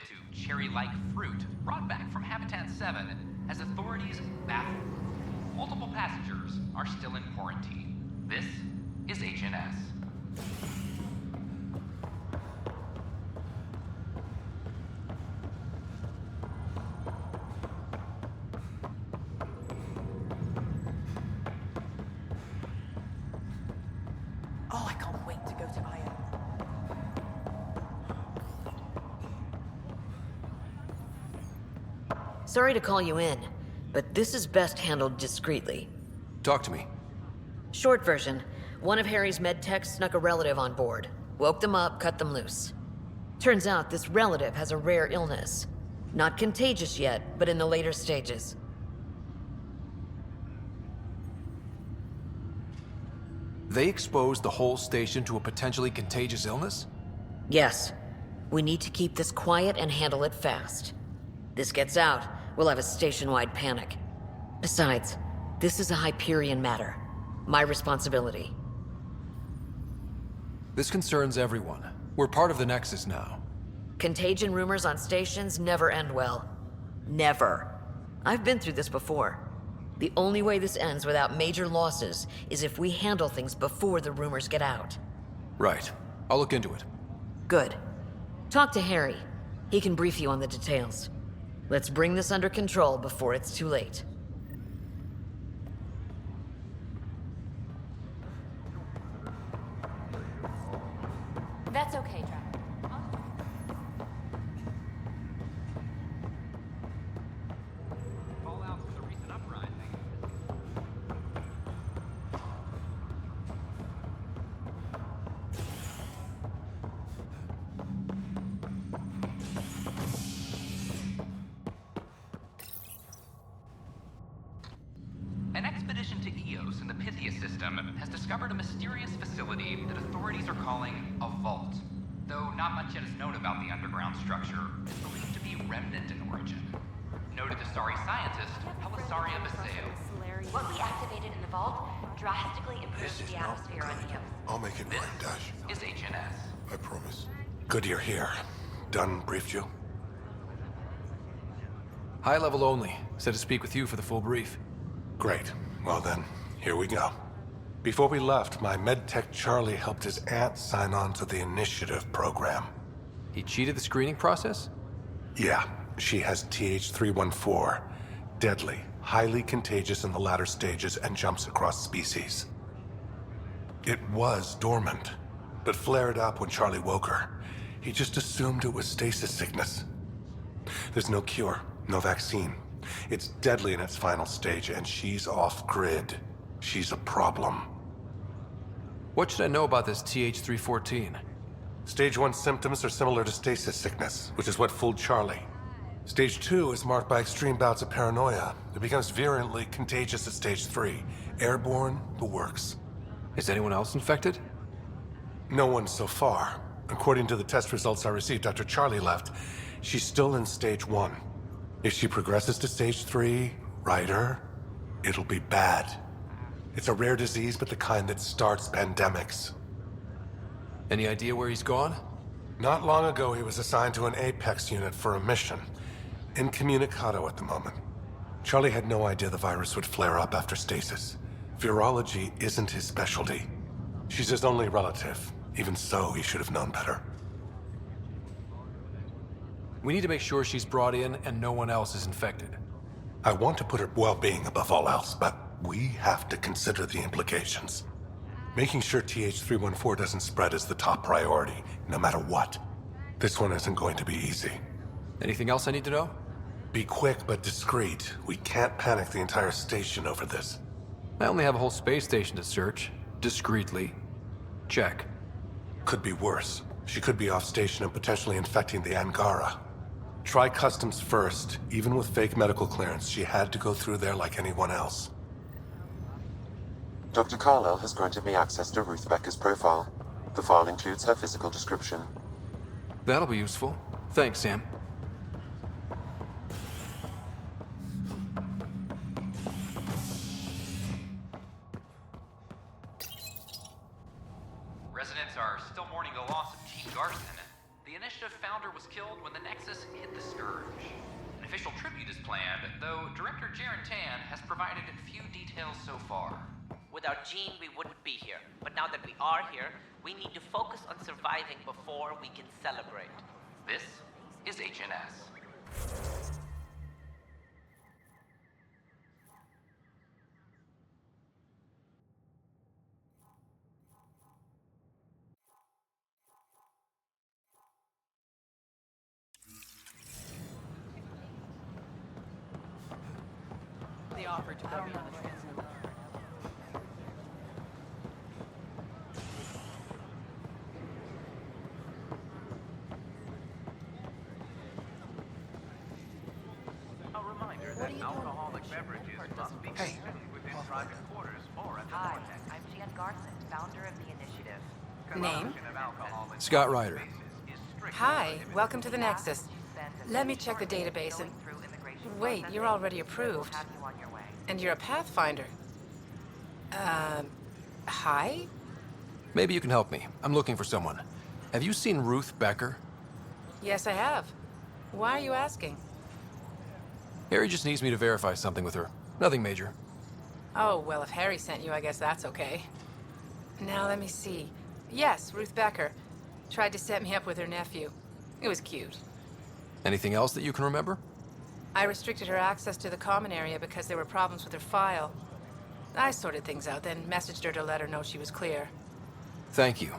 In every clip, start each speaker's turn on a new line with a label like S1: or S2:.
S1: to cherry-like fruit brought back from Habitat 7 as authorities baffled. Multiple passengers are still in quarantine. This is HNS.
S2: Oh, I can't wait to go to Iron.
S3: Sorry to call you in, but this is best handled discreetly.
S4: Talk to me.
S3: Short version, one of Harry's med techs snuck a relative on board. Woke them up, cut them loose. Turns out this relative has a rare illness. Not contagious yet, but in the later stages.
S4: They exposed the whole station to a potentially contagious illness?
S3: Yes. We need to keep this quiet and handle it fast. This gets out, we'll have a station-wide panic. Besides, this is a Hyperion matter. My responsibility.
S4: This concerns everyone. We're part of the Nexus now.
S3: Contagion rumors on stations never end well. Never. I've been through this before. The only way this ends without major losses is if we handle things before the rumors get out.
S4: Right. I'll look into it.
S3: Good. Talk to Harry. He can brief you on the details. Let's bring this under control before it's too late.
S5: That's okay, Trevor.
S1: Fallout from the recent uprising. An expedition to Eos in the Pythia system has discovered a mysterious facility that authorities are calling a vault. Though not much yet is known about the underground structure, it's believed to be remnant in origin. Noted Astari scientist Helisaria Baseo.
S5: What we activated in the vault drastically improved
S6: This is
S5: the
S6: no
S5: atmosphere on
S6: good.
S5: Eos.
S6: I'll make it
S1: This
S6: right, Dash.
S1: is HNS.
S6: I promise. Good you're here. Dunn briefed you?
S4: High level only. Said to speak with you for the full brief.
S6: Great. Well then, here we go. Before we left, my medtech Charlie helped his aunt sign on to the initiative program.
S4: He cheated the screening process?
S6: Yeah, she has TH314. Deadly, highly contagious in the latter stages and jumps across species. It was dormant, but flared up when Charlie woke her. He just assumed it was stasis sickness. There's no cure, no vaccine. It's deadly in its final stage, and she's off-grid. She's a problem.
S4: What should I know about this TH314?
S6: Stage 1 symptoms are similar to stasis sickness, which is what fooled Charlie. Stage 2 is marked by extreme bouts of paranoia. It becomes virulently contagious at Stage 3. Airborne, the works.
S4: Is anyone else infected?
S6: No one so far. According to the test results I received after Charlie left, she's still in Stage 1. If she progresses to Stage 3, Ryder, it'll be bad. It's a rare disease, but the kind that starts pandemics.
S4: Any idea where he's gone?
S6: Not long ago, he was assigned to an Apex unit for a mission. Incommunicado at the moment. Charlie had no idea the virus would flare up after stasis. Virology isn't his specialty. She's his only relative. Even so, he should have known better.
S4: We need to make sure she's brought in and no one else is infected.
S6: I want to put her well-being above all else, but we have to consider the implications. Making sure TH314 doesn't spread is the top priority, no matter what. This one isn't going to be easy.
S4: Anything else I need to know?
S6: Be quick but discreet. We can't panic the entire station over this.
S4: I only have a whole space station to search. Discreetly. Check.
S6: Could be worse. She could be off station and potentially infecting the Angara. Try customs first. Even with fake medical clearance, she had to go through there like anyone else.
S7: Dr. Carlyle has granted me access to Ruth Becker's profile. The file includes her physical description.
S4: That'll be useful. Thanks, Sam.
S1: Residents are still mourning the loss of Gene Garson. The initiative founder was killed when the Nexus hit planned, though Director Jaren Tan has provided few details so far.
S8: Without Jean, we wouldn't be here. But now that we are here, we need to focus on surviving before we can celebrate.
S1: This is HNS.
S2: They offered to put me on the transit.
S9: A reminder that alcoholic beverages must be consumed within private quarters or at the
S5: Hi,
S9: vortex.
S5: I'm Jan Garson, founder of the initiative.
S2: Name?
S9: Consumption of alcohol in
S4: Scott
S9: public
S4: Ryder.
S9: spaces is strictly
S2: Hi,
S9: prohibited.
S2: welcome to the Nexus. Let me check the database and... Wait, you're already approved. And you're a Pathfinder. Hi?
S4: Maybe you can help me. I'm looking for someone. Have you seen Ruth Becker?
S2: Yes, I have. Why are you asking?
S4: Harry just needs me to verify something with her. Nothing major.
S2: Oh, well, if Harry sent you, I guess that's okay. Now, let me see. Yes, Ruth Becker. Tried to set me up with her nephew. It was cute.
S4: Anything else that you can remember?
S2: I restricted her access to the common area because there were problems with her file. I sorted things out, then messaged her to let her know she was clear.
S4: Thank you.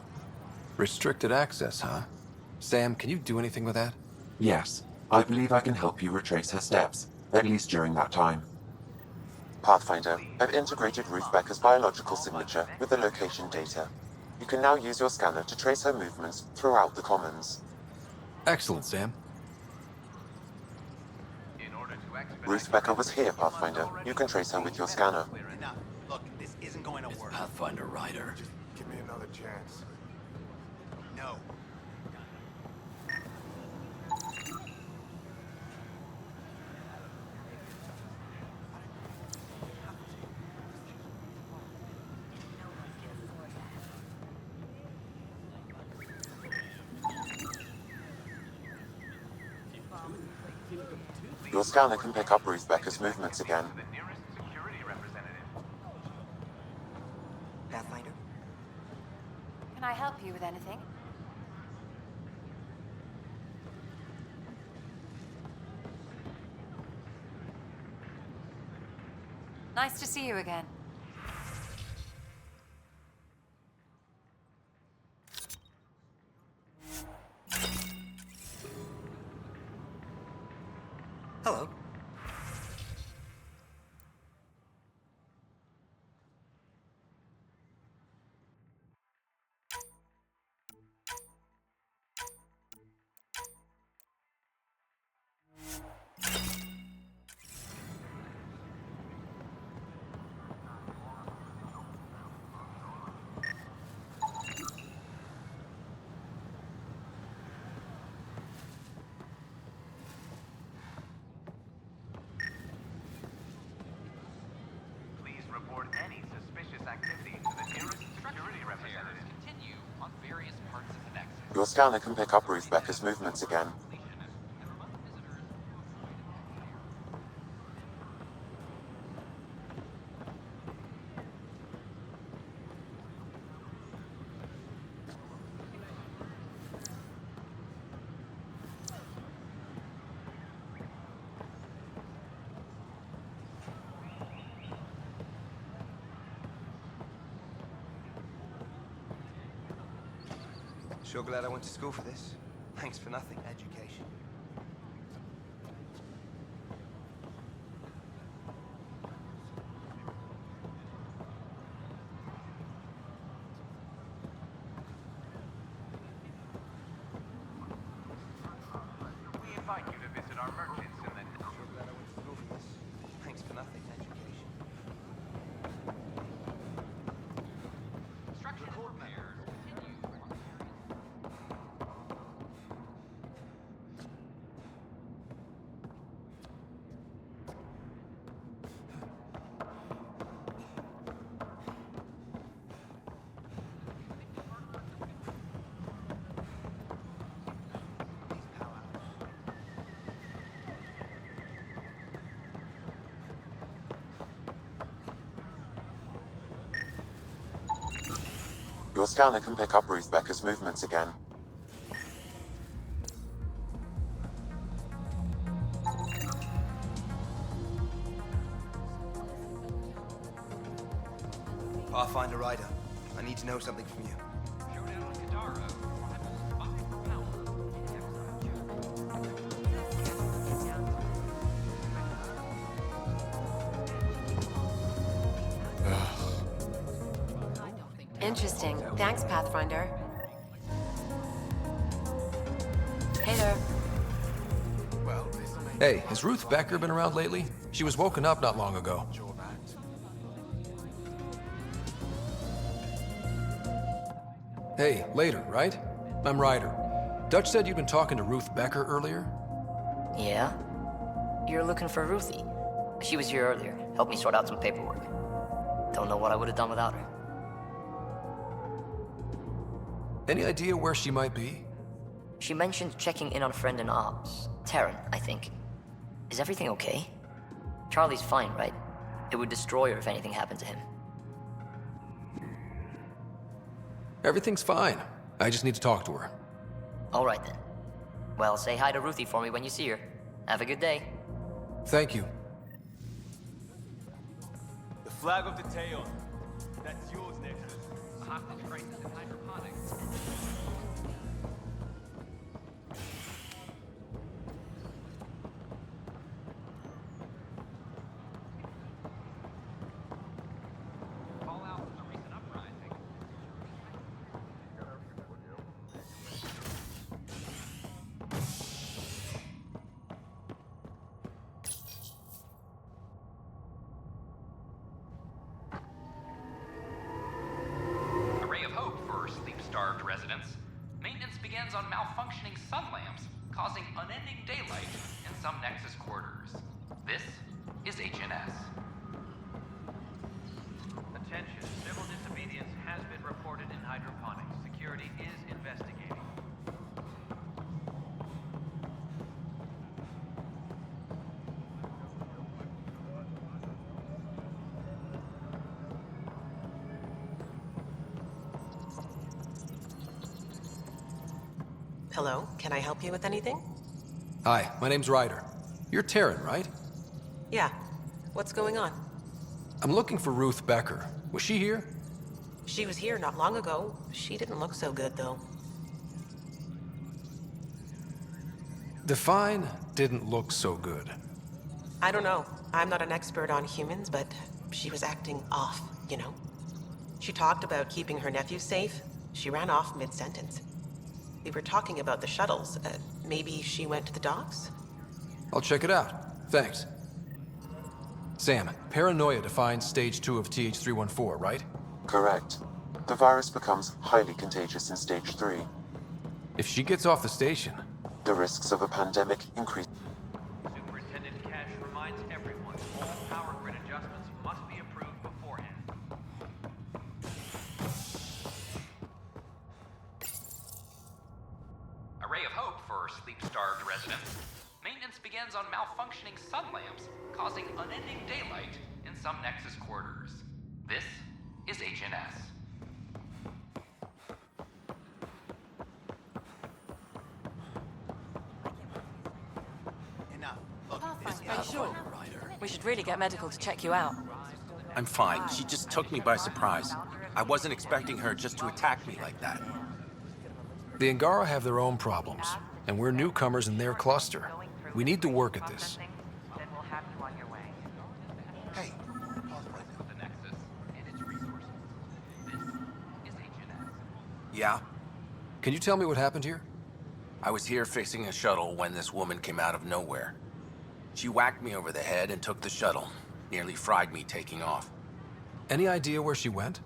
S4: Restricted access, huh? Sam, can you do anything with that?
S7: Yes, I believe I can help you retrace her steps, at least during that time. Pathfinder, I've integrated Ruth Becker's biological signature with the location data. You can now use your scanner to trace her movements throughout the Commons.
S4: Excellent, Sam.
S9: In order to expedite
S7: Ruth Becker was here, Pathfinder. You can trace her with your scanner.
S10: Enough. Look, this isn't going to work.
S4: Pathfinder Ryder.
S6: Give me another chance.
S10: No.
S7: Your scanner can pick up Ruth Becker's movements again.
S9: the nearest security representative.
S10: Pathfinder?
S5: Can I help you with anything? Nice to see you again.
S10: Hello.
S9: Please report any suspicious activity to the nearest security representative.
S1: Continue on various parts of the Nexus.
S7: Your scanner can pick up Ruth Becker's movements again.
S10: Sure glad I went to school for this. Thanks for nothing. Education.
S9: We invite you to visit our merchants in the
S10: Sure glad I went to school for this. Thanks for nothing. Education.
S1: Construction and repairs continue on various...
S7: Your scanner can pick up Ruth Becker's movements again.
S10: Pathfinder Ryder, I need to know something from you.
S11: Interesting. Thanks, Pathfinder. Hey there.
S4: Hey, has Ruth Becker been around lately? She was woken up not long ago. Hey, later, right? I'm Ryder. Dutch said you'd been talking to Ruth Becker earlier?
S12: Yeah? You're looking for Ruthie. She was here earlier. Helped me sort out some paperwork. Don't know what I would have done without her.
S4: Any idea where she might be?
S12: She mentioned checking in on a friend in Oz. Taryn, I think. Is everything okay? Charlie's fine, right? It would destroy her if anything happened to him.
S4: Everything's fine. I just need to talk to her.
S12: All right then. Well, say hi to Ruthie for me when you see her. Have a good day.
S4: Thank you.
S9: The flag of the Teon. That's yours, Nexus.
S1: A hostage crisis in hydroponics. Fallout from the recent uprising. A ray of hope for sleep-starved residents. Maintenance begins on malfunctioning sun lamps, causing unending daylight in some Nexus quarters. This is HNS.
S9: Attention, civil disobedience has been reported in hydroponics. Security is investigating.
S13: Hello, can I help you with anything?
S4: Hi, my name's Ryder. You're Taryn, right?
S13: Yeah. What's going on?
S4: I'm looking for Ruth Becker. Was she here?
S13: She was here not long ago. She didn't look so good, though.
S4: Define didn't look so good.
S13: I don't know. I'm not an expert on humans, but she was acting off, you know? She talked about keeping her nephew safe. She ran off mid-sentence. We were talking about the shuttles. Maybe she went to the docks?
S4: I'll check it out. Thanks. Sam, paranoia defines stage 2 of TH314, right?
S7: Correct. The virus becomes highly contagious in stage 3.
S4: If she gets off the station...
S7: The risks of a pandemic increase.
S9: Superintendent Cash reminds everyone all power grid adjustments must be approved beforehand.
S1: A ray of hope for sleep-starved residents. Maintenance begins on malfunctioning sun lamps, causing unending daylight in some Nexus quarters. This is HNS.
S11: Are you sure? We should really get medical to check you out.
S14: I'm fine. She just took me by surprise. I wasn't expecting her just to attack me like that.
S4: The Angara have their own problems, and we're newcomers in their cluster. We need to work at this.
S9: Then we'll have you on your way.
S10: Hey,
S1: The Nexus and its resources. This is HNS.
S14: Yeah?
S4: Can you tell me what happened here?
S14: I was here fixing a shuttle when this woman came out of nowhere. She whacked me over the head and took the shuttle. Nearly fried me taking off.
S4: Any idea where she went?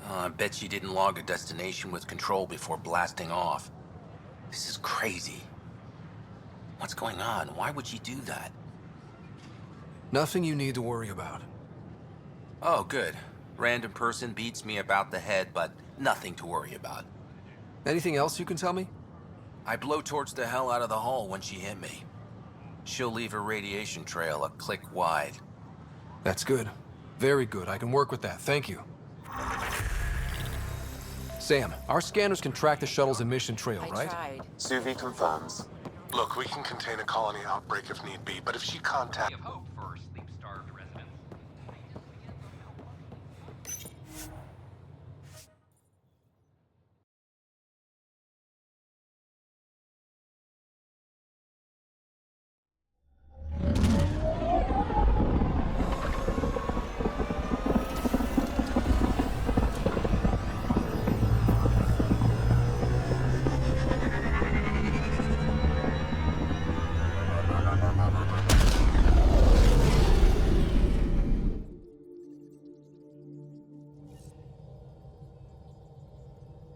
S14: I bet she didn't log a destination with control before blasting off. This is crazy. What's going on? Why would she do that?
S4: Nothing you need to worry about.
S14: Oh, good. Random person beats me about the head, but nothing to worry about.
S4: Anything else you can tell me?
S14: I blowtorched the hell out of the hull when she hit me. She'll leave her radiation trail a click wide.
S4: That's good. Very good. I can work with that. Thank you. Sam, our scanners can track the shuttle's emission trail, right?
S11: Tried.
S7: Suvi confirms.
S6: Look, we can contain a colony outbreak if need be, but if she contacts...
S1: Of hope for sleep-starved residents.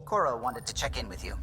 S15: Cora wanted to check in with you.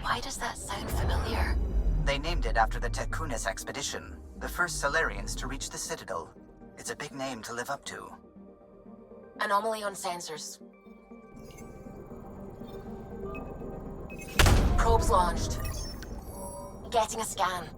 S16: Why does that sound familiar?
S15: They named it after the Tekunis expedition, the first Solarians to reach the Citadel. It's a big name to live up to.
S16: Anomaly on sensors. Probes launched. Getting a scan.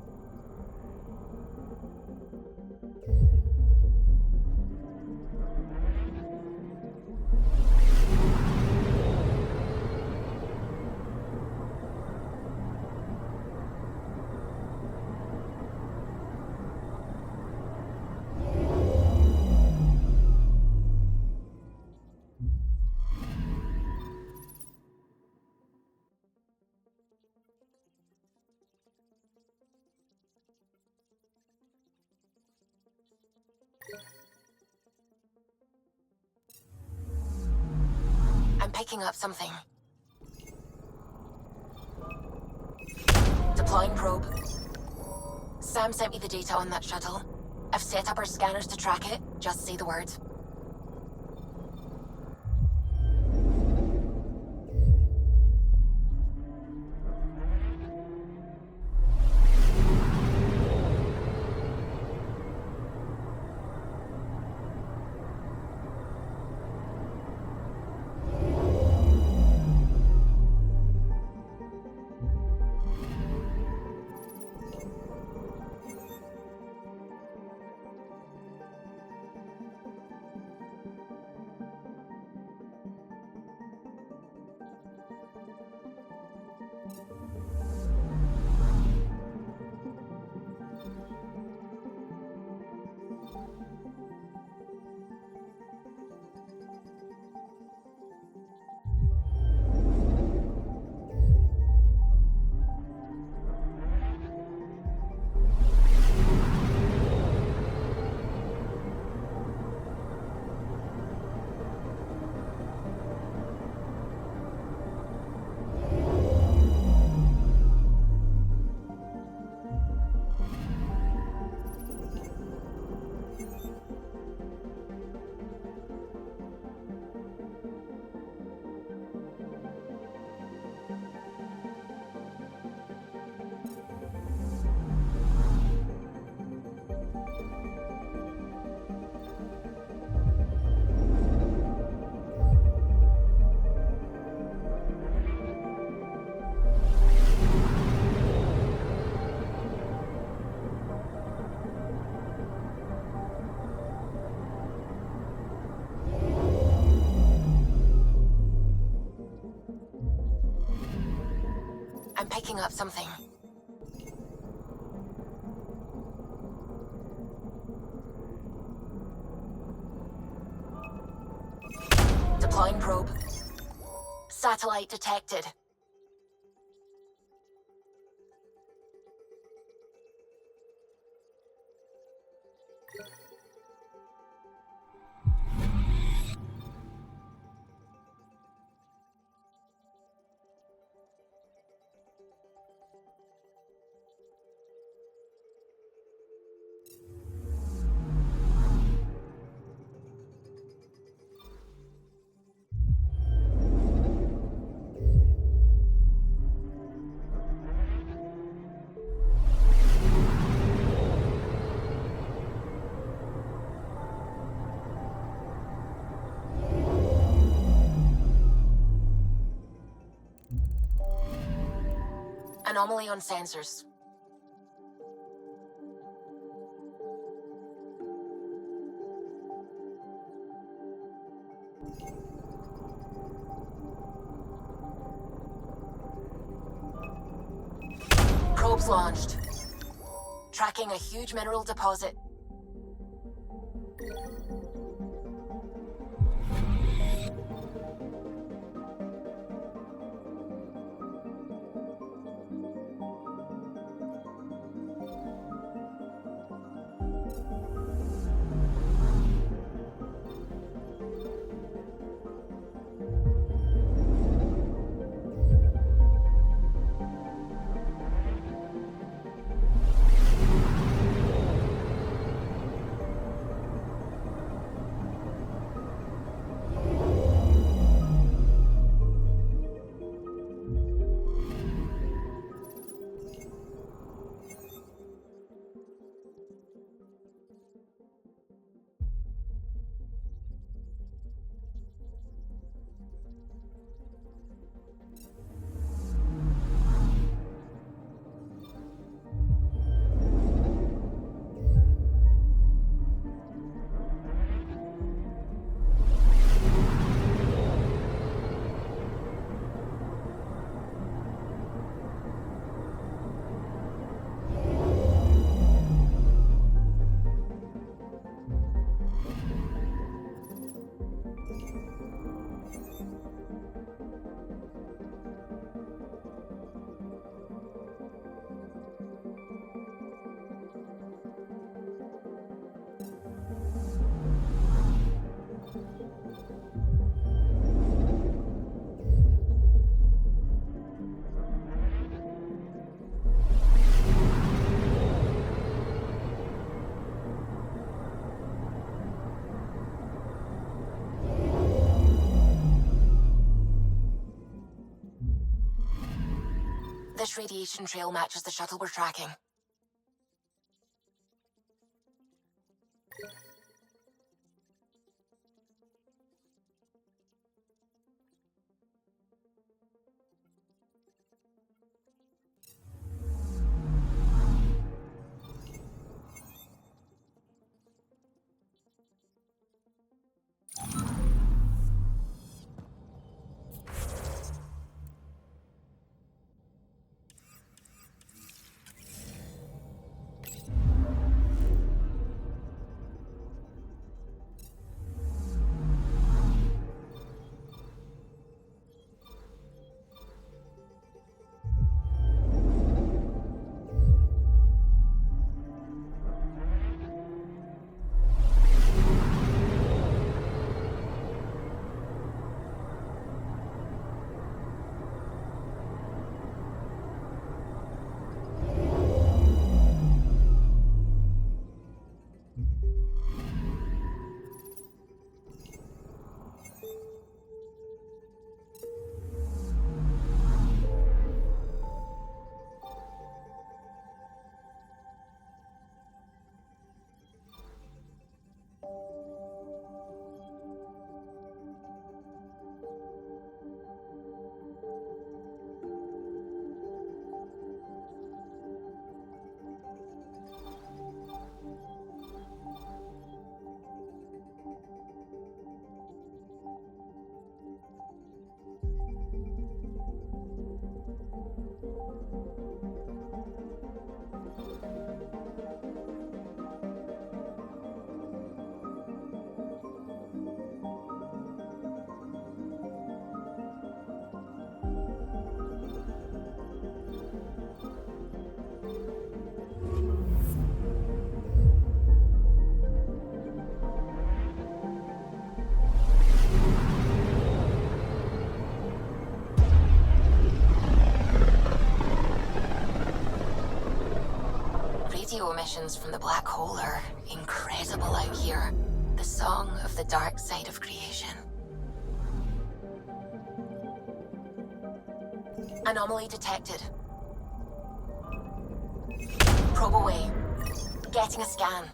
S16: I'm picking up something. Deploying probe. Sam sent me the data on that shuttle. I've set up our scanners to track it. Just say the word. I'm picking up something. Deploying probe. Satellite detected. Anomaly on sensors. Probes launched. Tracking a huge mineral deposit. This radiation trail matches the shuttle we're tracking. Radio emissions from the black hole are incredible out here. The song of the dark side of creation. Anomaly detected. Probe away. Getting a scan.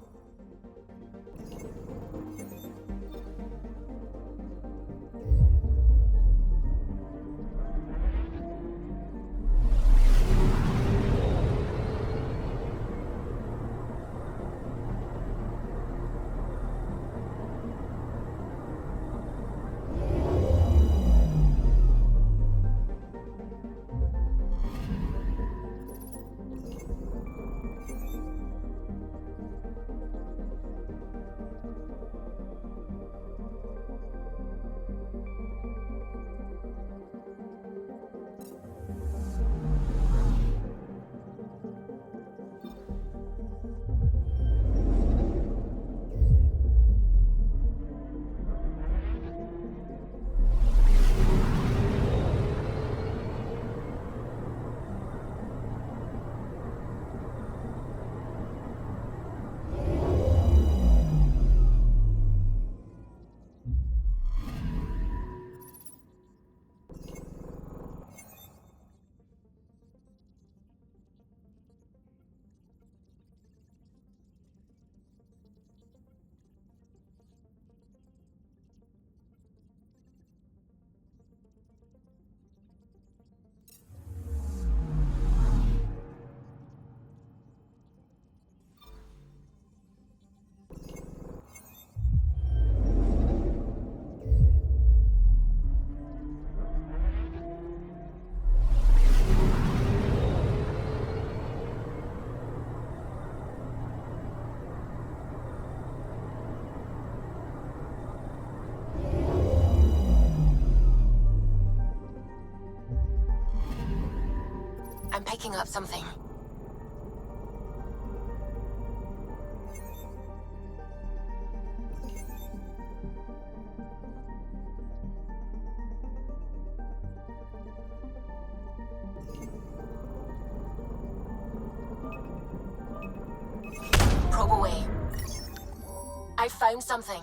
S16: picking up something. Probe away. I found something.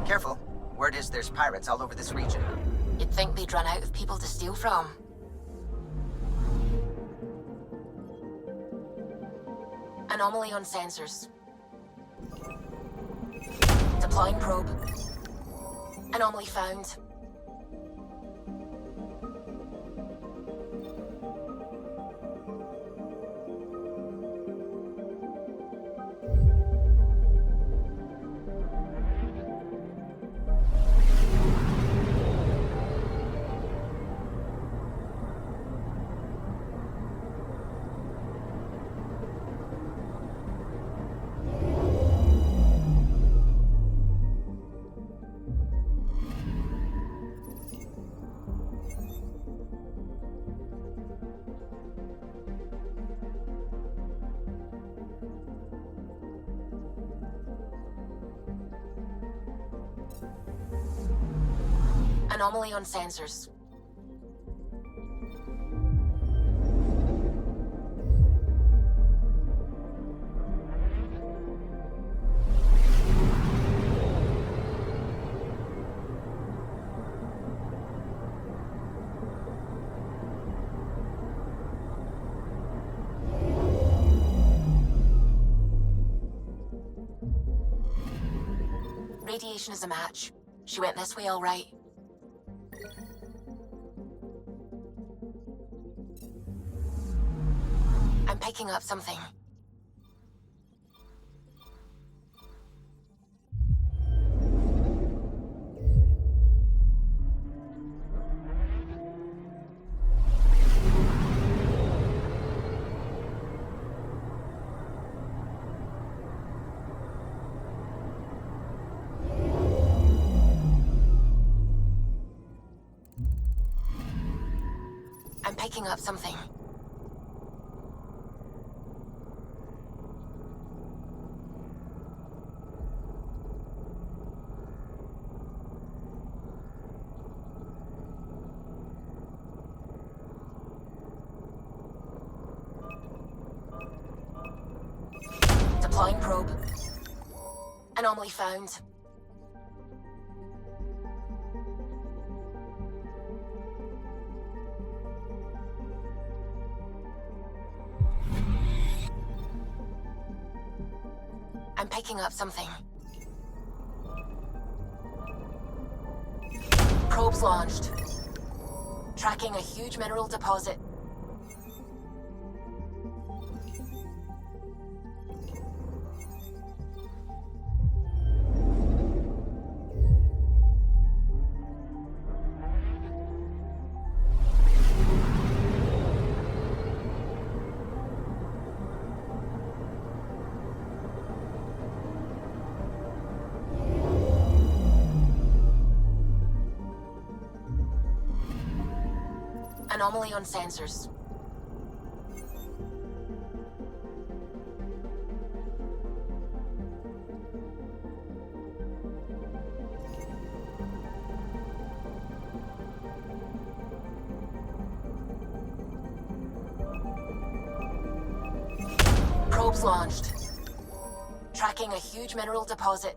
S15: Careful. Word is there's pirates all over this region.
S16: You'd think they'd run out of people to steal from. Anomaly on sensors. Deploying probe. Anomaly found. Anomaly on sensors. Radiation is a match. She went this way all right. I'm picking up something. picking up something. Deploying probe. Anomaly found. I'm picking up something. Probes launched. Tracking a huge mineral deposit. Anomaly on sensors. Probes launched. Tracking a huge mineral deposit.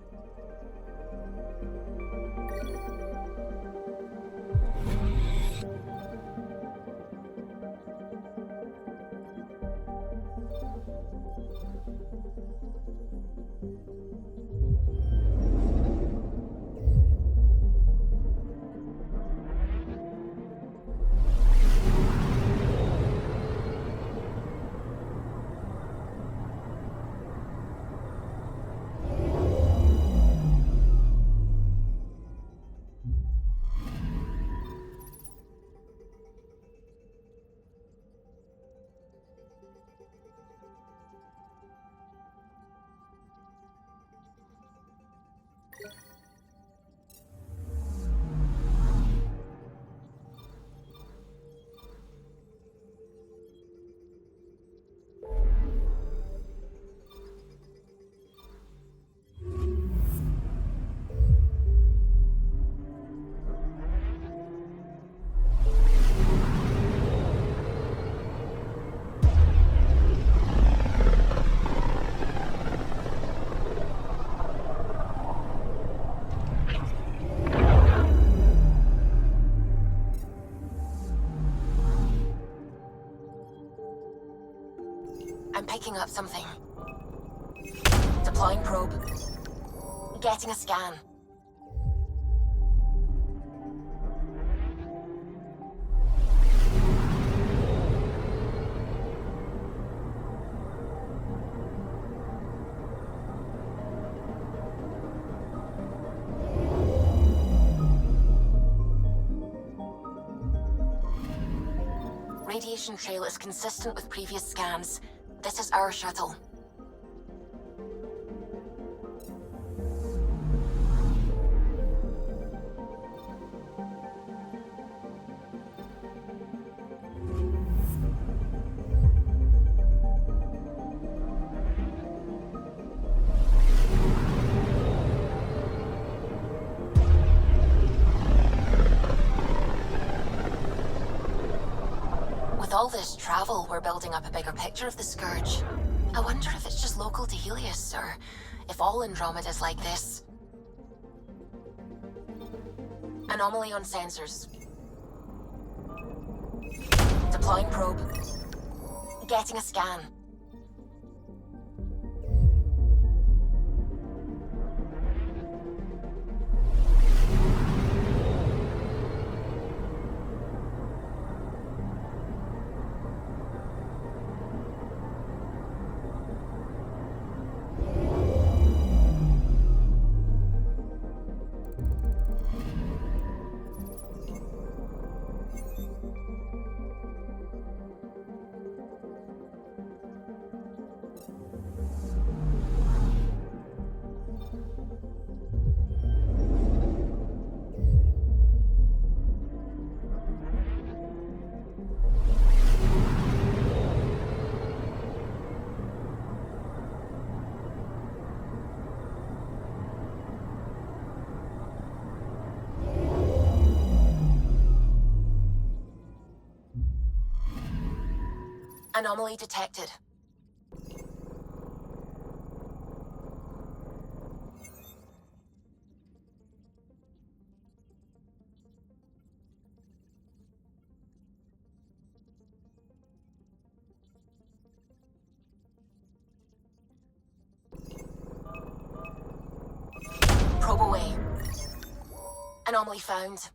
S16: I'm picking up something. Deploying probe. Getting a scan. Radiation trail is consistent with previous scans. This is our shuttle. With all this travel, we're building up a bigger picture of the Scourge. I wonder if it's just local to Helios, or if all Andromeda's like this. Anomaly on sensors. Deploying probe. Getting a scan. Anomaly detected. Probe away. Anomaly found.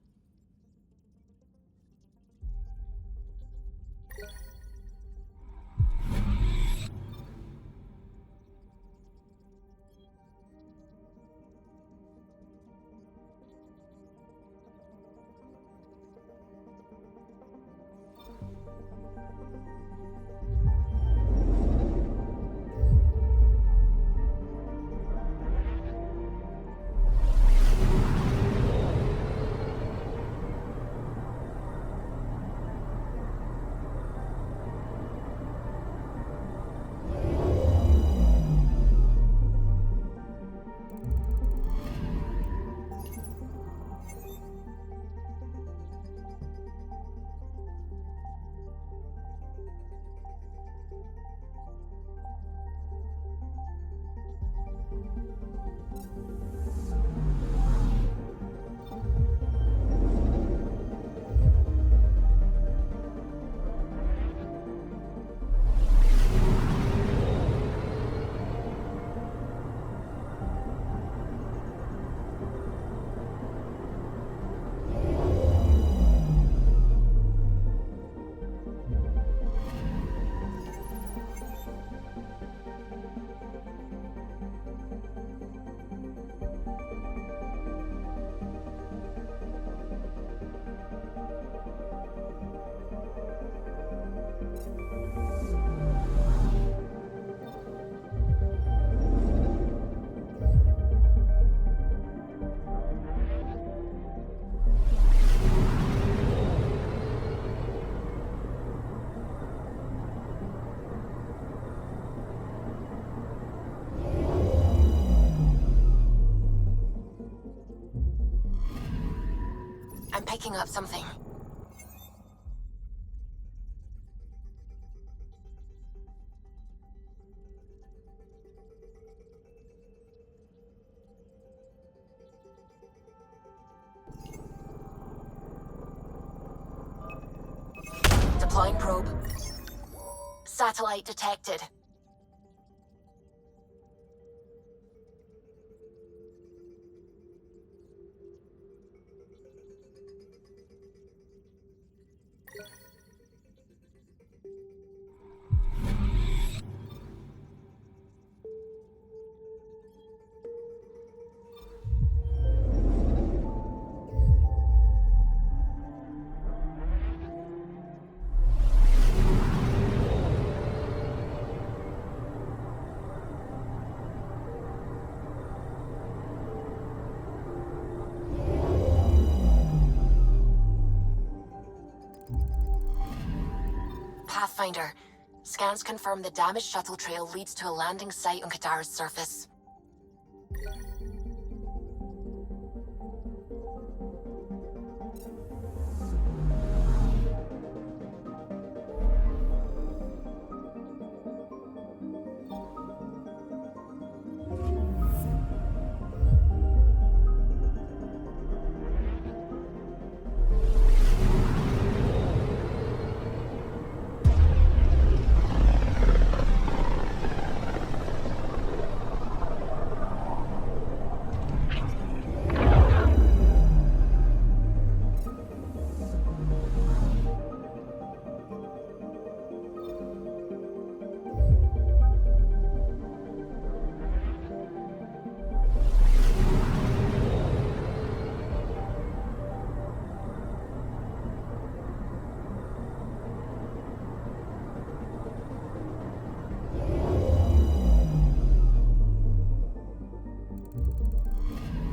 S16: I'm picking up something. Deploying probe. Satellite detected. Pathfinder. Scans confirm the damaged shuttle trail leads to a landing site on Kadara's surface.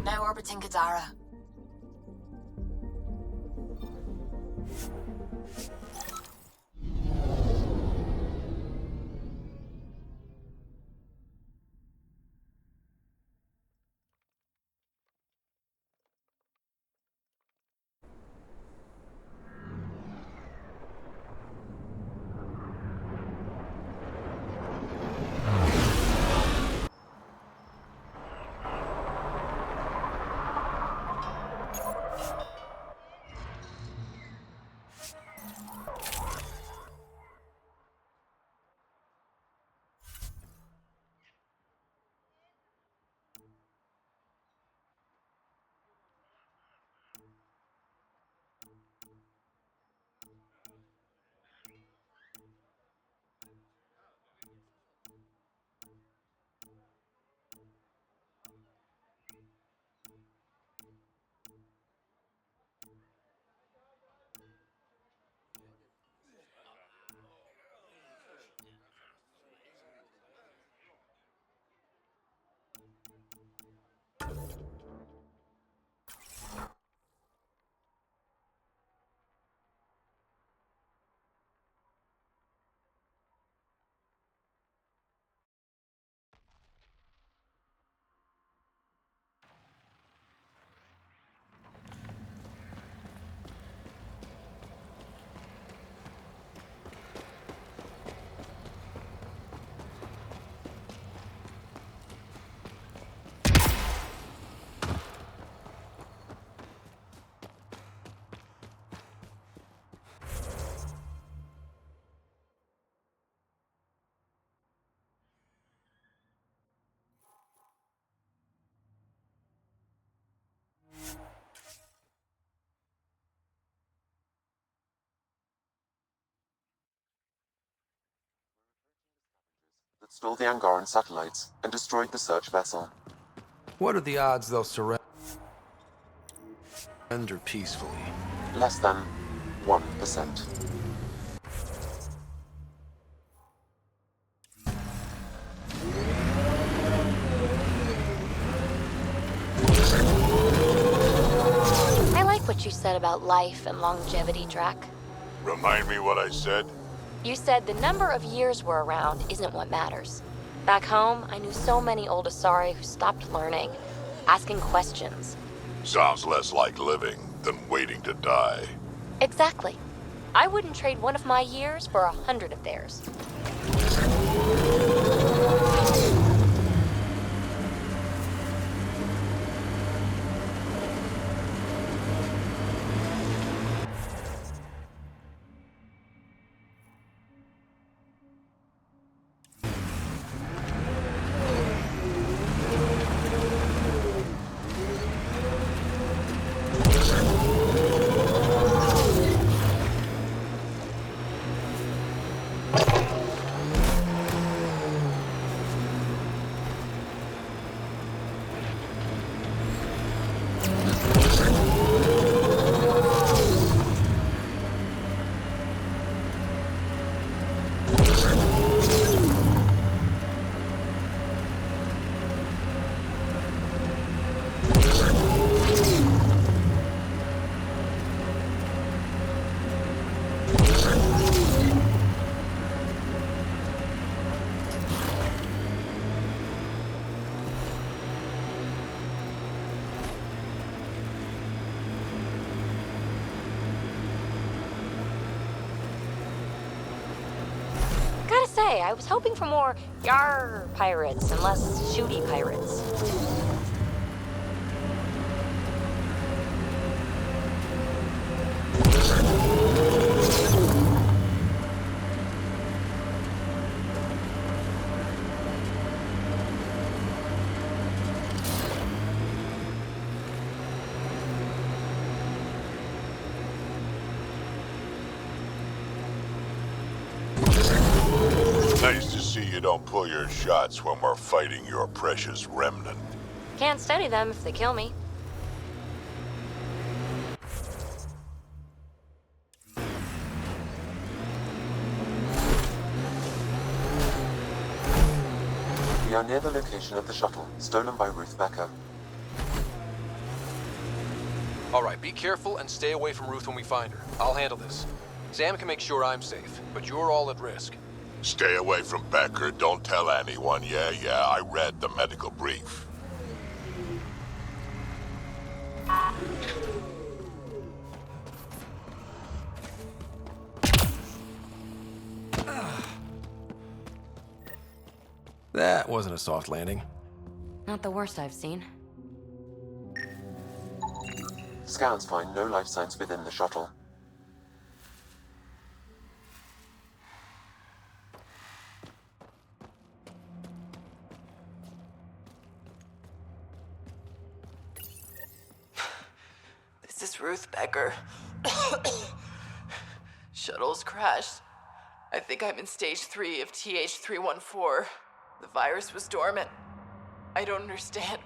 S16: Now orbiting Kadara.
S7: stole the Angaran satellites, and destroyed the search vessel.
S4: What are the odds they'll surrender peacefully?
S7: Less than 1%.
S16: I like what you said about life and longevity, Drac.
S17: Remind me what I said?
S16: You said the number of years we're around isn't what matters. Back home, I knew so many old Asari who stopped learning, asking questions.
S17: Sounds less like living than waiting to die.
S16: Exactly. I wouldn't trade one of my years for 100 of theirs. I was hoping for more yar pirates and less shooty pirates.
S17: Nice to see you don't pull your shots when we're fighting your precious remnant.
S16: Can't study them if they kill me.
S7: We are near the location of the shuttle, stolen by Ruth Becker.
S4: All right, be careful and stay away from Ruth when we find her. I'll handle this. Sam can make sure I'm safe, but you're all at risk.
S17: Stay away from Becker, don't tell anyone. Yeah, I read the medical brief.
S4: That wasn't a soft landing.
S16: Not the worst I've seen.
S7: Scans find no life signs within the shuttle.
S18: This is Ruth Becker. Shuttle's crashed. I think I'm in stage 3 of TH314. The virus was dormant. I don't understand.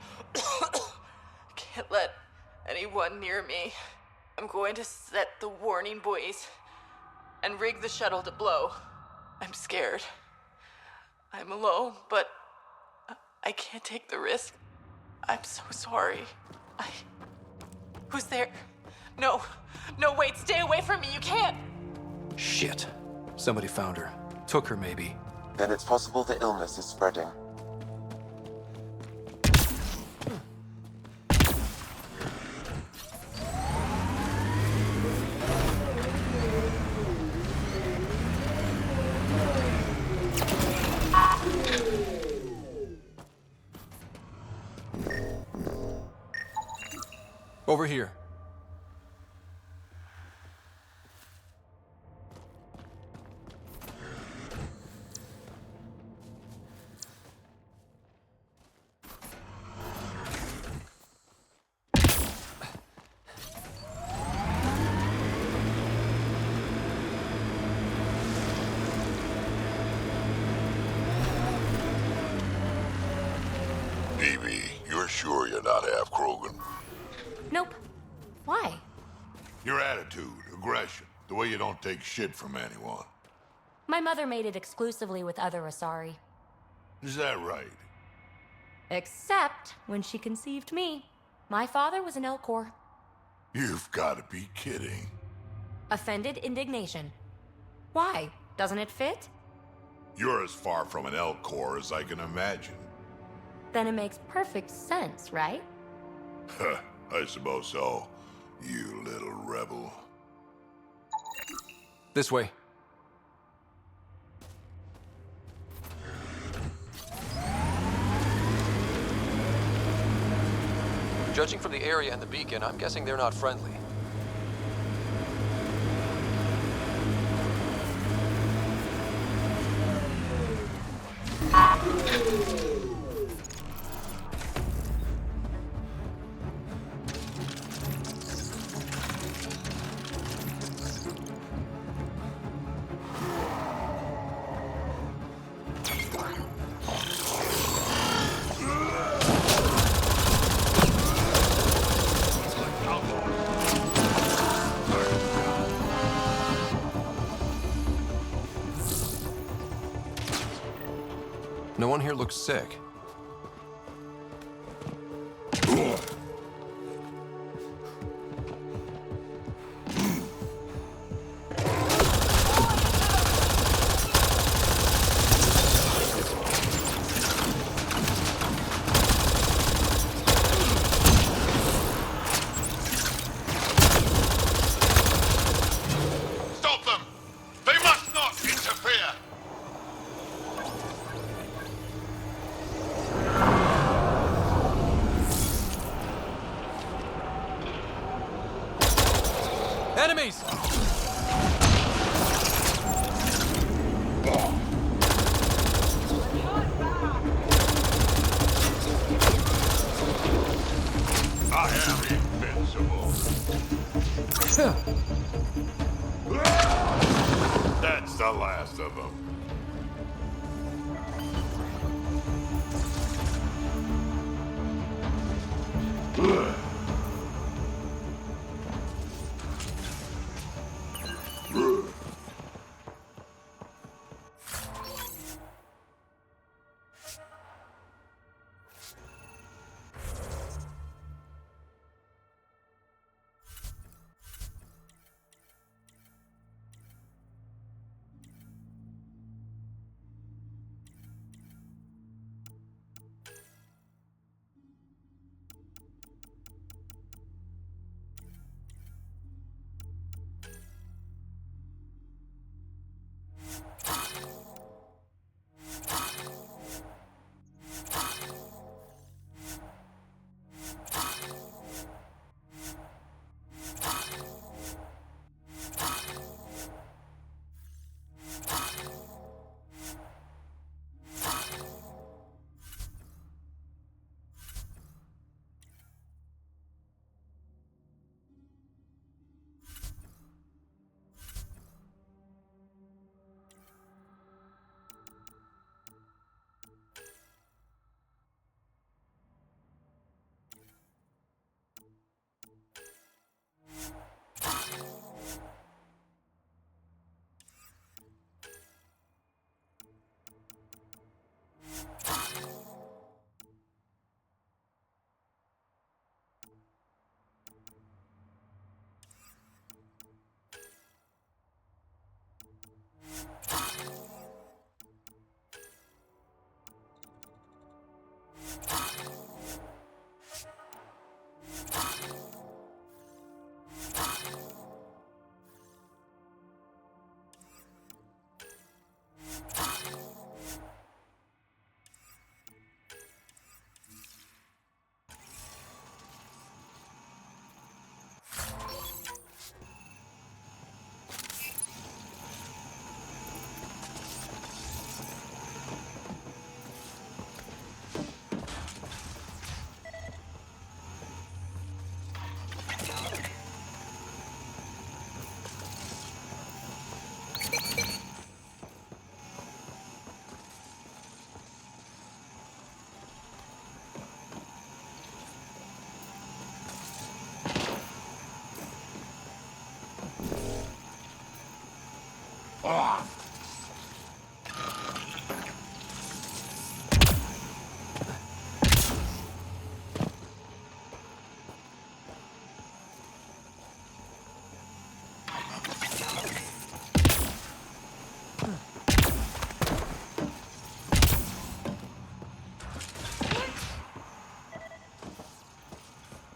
S18: Can't let anyone near me. I'm going to set the warning buoys and rig the shuttle to blow. I'm scared. I'm alone, but I can't take the risk. I'm so sorry. Who's there? No, wait, stay away from me, you can't!
S4: Shit. Somebody found her. Took her, maybe.
S7: Then it's possible the illness is spreading.
S4: Over here.
S17: Your attitude, aggression, the way you don't take shit from anyone.
S16: My mother made it exclusively with other Asari.
S17: Is that right?
S16: Except when she conceived me. My father was an Elcor.
S17: You've got to be kidding.
S16: Offended indignation. Why? Doesn't it fit?
S17: You're as far from an Elcor as I can imagine.
S16: Then it makes perfect sense, right?
S17: I suppose so, you little rebel.
S4: This way. Judging from the area and the beacon, I'm guessing they're not friendly. No one here looks sick.
S17: Stop them! They must not interfere!
S4: Enemies!
S17: I am invincible. That's the last of them.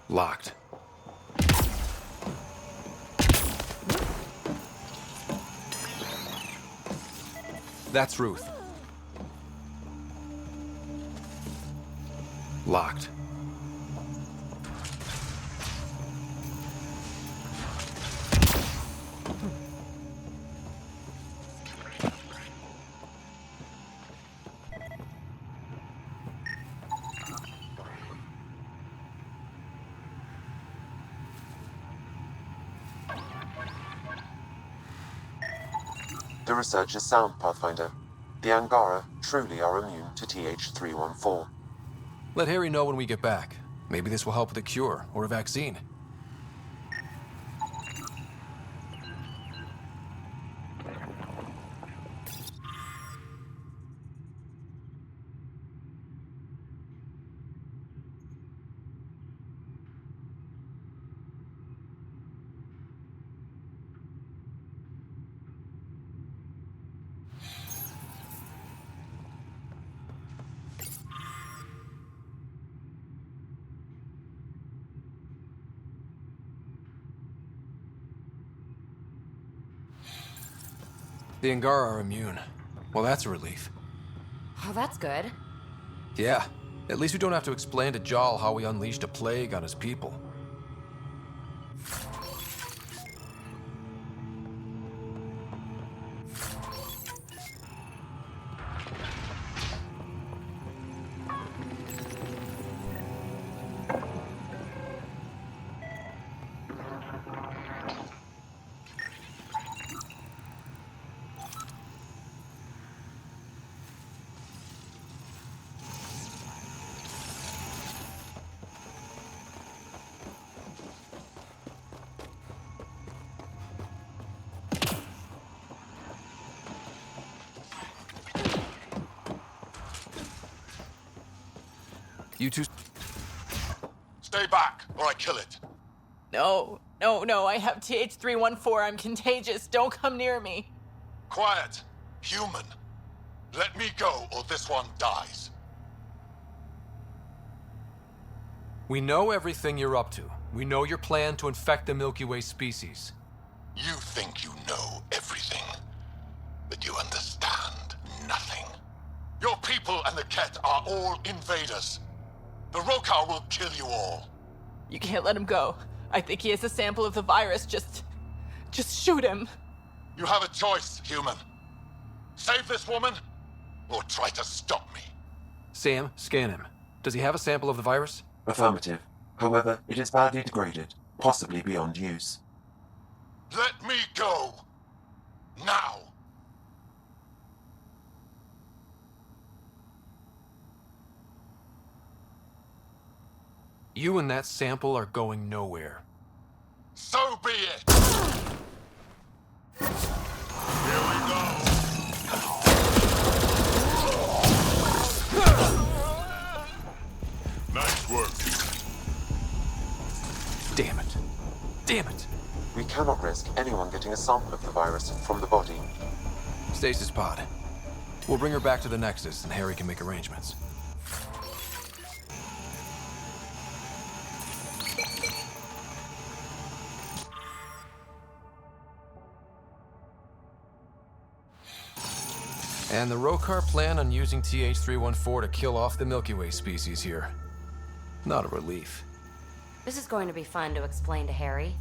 S4: Locked. That's Ruth. Locked.
S7: The research is sound, Pathfinder. The Angara truly are immune to TH314.
S4: Let Harry know when we get back. Maybe this will help with a cure or a vaccine. The Angara are immune. Well, that's a relief.
S16: Oh, that's good.
S4: Yeah, at least we don't have to explain to Jal how we unleashed a plague on his people. You two...
S17: Stay back, or I kill it.
S18: No, I have TH314. I'm contagious. Don't come near me.
S17: Quiet. Human. Let me go, or this one dies.
S4: We know everything you're up to. We know your plan to infect the Milky Way species.
S17: You think you know everything, but you understand nothing. Your people and the Ket are all invaders. The Rokar will kill you all.
S18: You can't let him go. I think he has a sample of the virus. Just shoot him.
S17: You have a choice, human. Save this woman, or try to stop me.
S4: Sam, scan him. Does he have a sample of the virus?
S7: Affirmative. However, it is badly degraded, possibly beyond use.
S17: Let me go. Now.
S4: You and that sample are going nowhere.
S17: So be it. Here we go. Nice work.
S4: Damn it. Damn it.
S7: We cannot risk anyone getting a sample of the virus from the body.
S4: Stasis pod. We'll bring her back to the Nexus and Harry can make arrangements. And the Rokar plan on using TH314 to kill off the Milky Way species here. Not a relief.
S16: This is going to be fun to explain to Harry.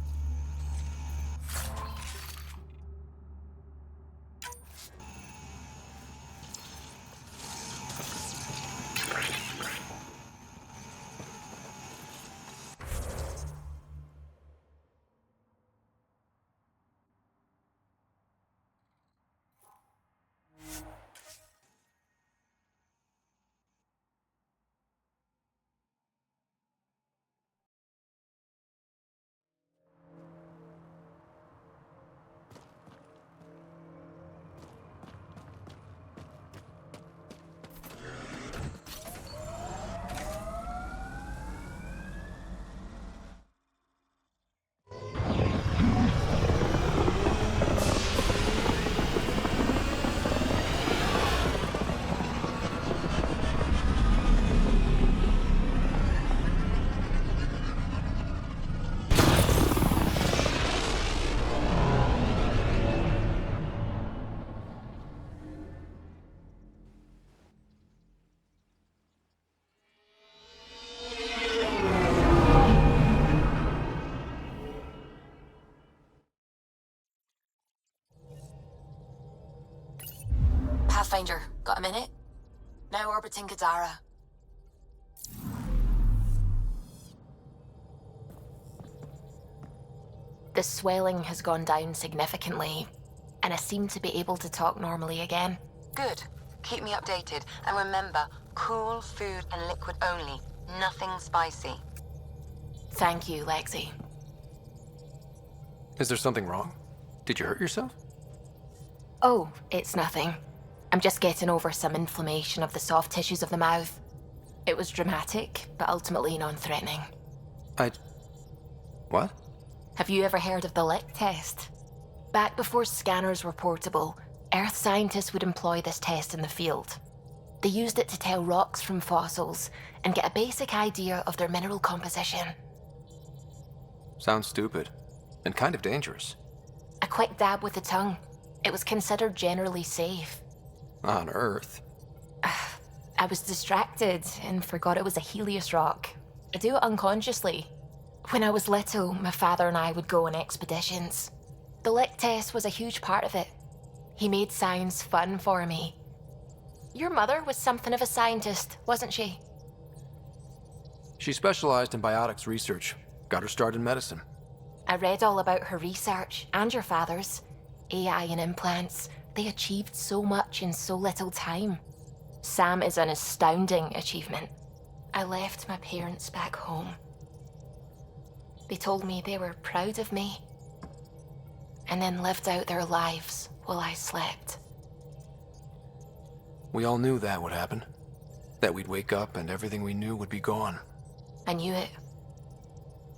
S16: Pathfinder, got a minute? Now orbiting Gadara. The swelling has gone down significantly, and I seem to be able to talk normally again.
S19: Good. Keep me updated. And remember, cool food and liquid only. Nothing spicy.
S16: Thank you, Lexi.
S4: Is there something wrong? Did you hurt yourself?
S16: Oh, it's nothing. I'm just getting over some inflammation of the soft tissues of the mouth. It was dramatic, but ultimately non-threatening.
S4: What?
S16: Have you ever heard of the lick test? Back before scanners were portable, Earth scientists would employ this test in the field. They used it to tell rocks from fossils and get a basic idea of their mineral composition.
S4: Sounds stupid. And kind of dangerous.
S16: A quick dab with the tongue. It was considered generally safe.
S4: On Earth?
S16: I was distracted and forgot it was a Helios rock. I do it unconsciously. When I was little, my father and I would go on expeditions. The lick test was a huge part of it. He made science fun for me. Your mother was something of a scientist, wasn't she?
S4: She specialized in biotics research. Got her start in medicine.
S16: I read all about her research, and your father's. AI and implants. They achieved so much in so little time. Sam is an astounding achievement. I left my parents back home. They told me they were proud of me, and then lived out their lives while I slept.
S4: We all knew that would happen. That we'd wake up and everything we knew would be gone.
S16: I knew it.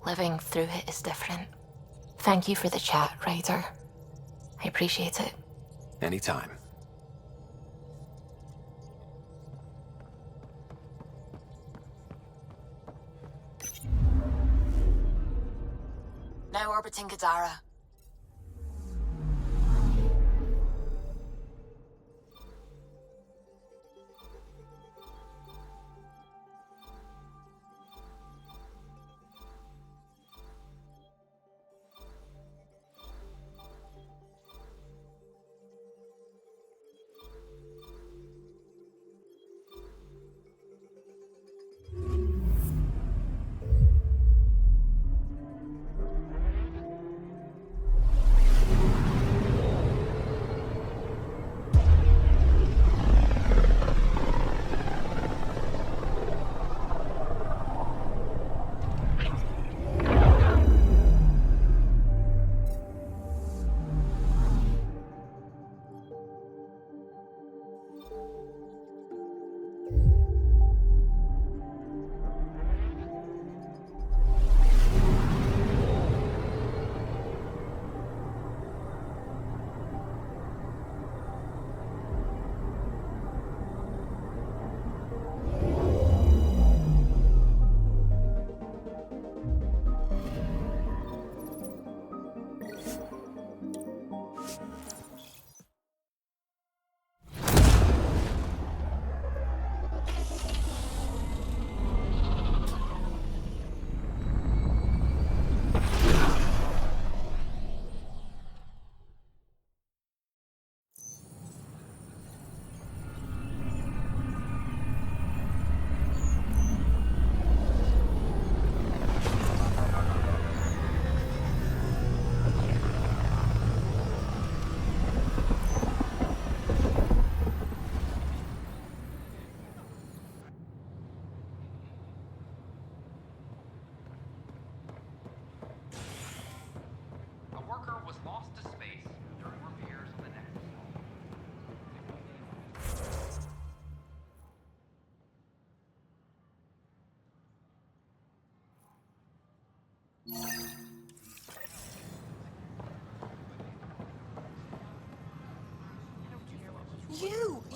S16: Living through it is different. Thank you for the chat, Ryder. I appreciate it.
S4: Anytime.
S16: Now orbiting Gadara.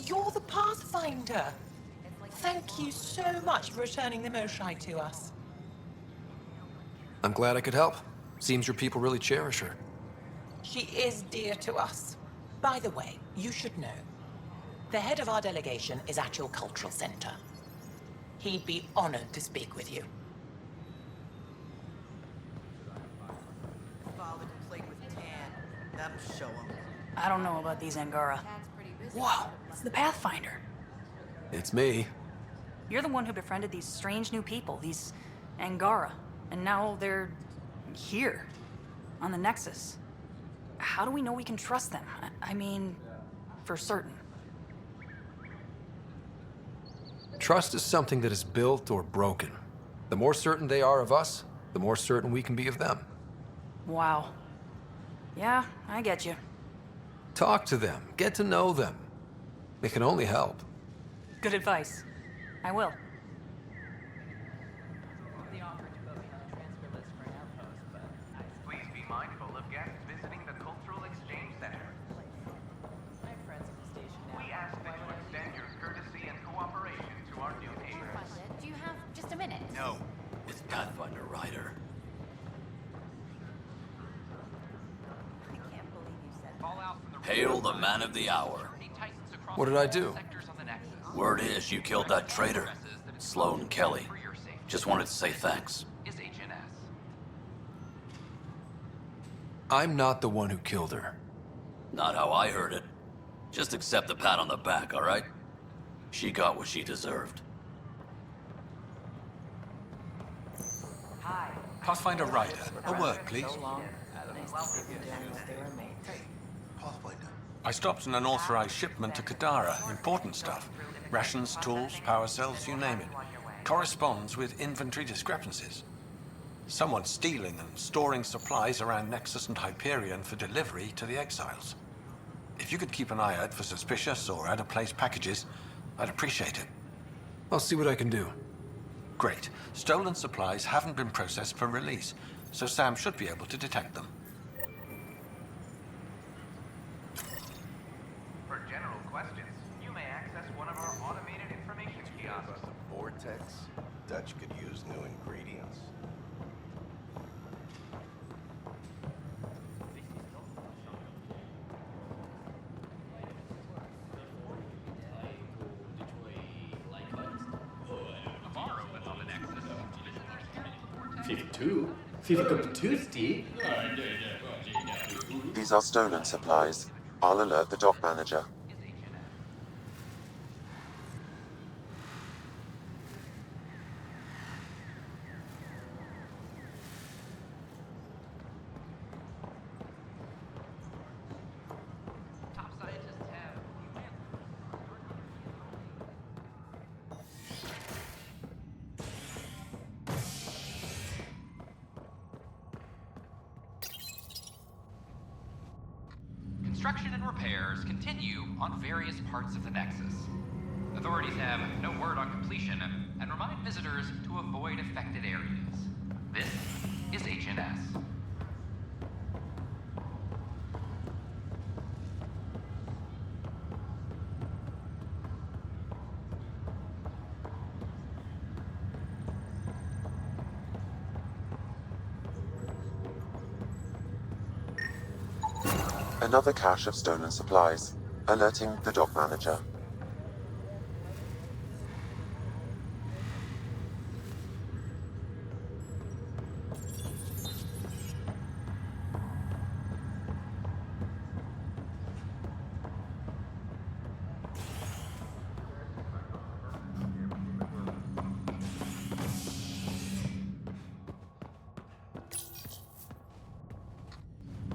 S13: You're the Pathfinder. Thank you so much for returning the Moshai to us.
S4: I'm glad I could help. Seems your people really cherish her.
S13: She is dear to us. By the way, you should know. The head of our delegation is at your cultural center. He'd be honored to speak with you.
S20: Father can play with Tan. That'll show him.
S11: I don't know about these Angara.
S20: Whoa, it's the Pathfinder.
S14: It's me.
S20: You're the one who befriended these strange new people, these Angara. And now they're here, on the Nexus. How do we know we can trust them? I mean, for certain.
S4: Trust is something that is built or broken. The more certain they are of us, the more certain we can be of them.
S20: Wow. Yeah, I get you.
S4: Talk to them. Get to know them. It can only help.
S20: Good advice. I will.
S9: Please be mindful of guests visiting the Cultural Exchange Center. We ask that you extend your courtesy and cooperation to our new neighbors.
S5: Do you have just a minute?
S14: No, it's Pathfinder Ryder. Hail the man of the hour.
S4: What did I do?
S14: Word is you killed that traitor, Sloan Kelly. Just wanted to say thanks.
S4: I'm not the one who killed her.
S14: Not how I heard it. Just accept the pat on the back, all right? She got what she deserved.
S21: Pathfinder Ryder, a word, please. I stopped an unauthorized shipment to Kadara. Important stuff. Rations, tools, power cells, you name it. Corresponds with inventory discrepancies. Someone's stealing and storing supplies around Nexus and Hyperion for delivery to the exiles. If you could keep an eye out for suspicious or out-of-place packages, I'd appreciate it.
S4: I'll see what I can do.
S21: Great. Stolen supplies haven't been processed for release, so Sam should be able to detect them.
S9: For general questions, you may access one of our automated information kiosks.
S10: Vortex? Dutch could use new ingredients.
S7: These are stolen supplies. I'll alert the dock manager.
S1: Construction and repairs continue on various parts of the Nexus. Authorities have no word on completion and remind visitors to avoid affected areas. This is HNS.
S7: Another cache of stolen supplies. Alerting the dock manager.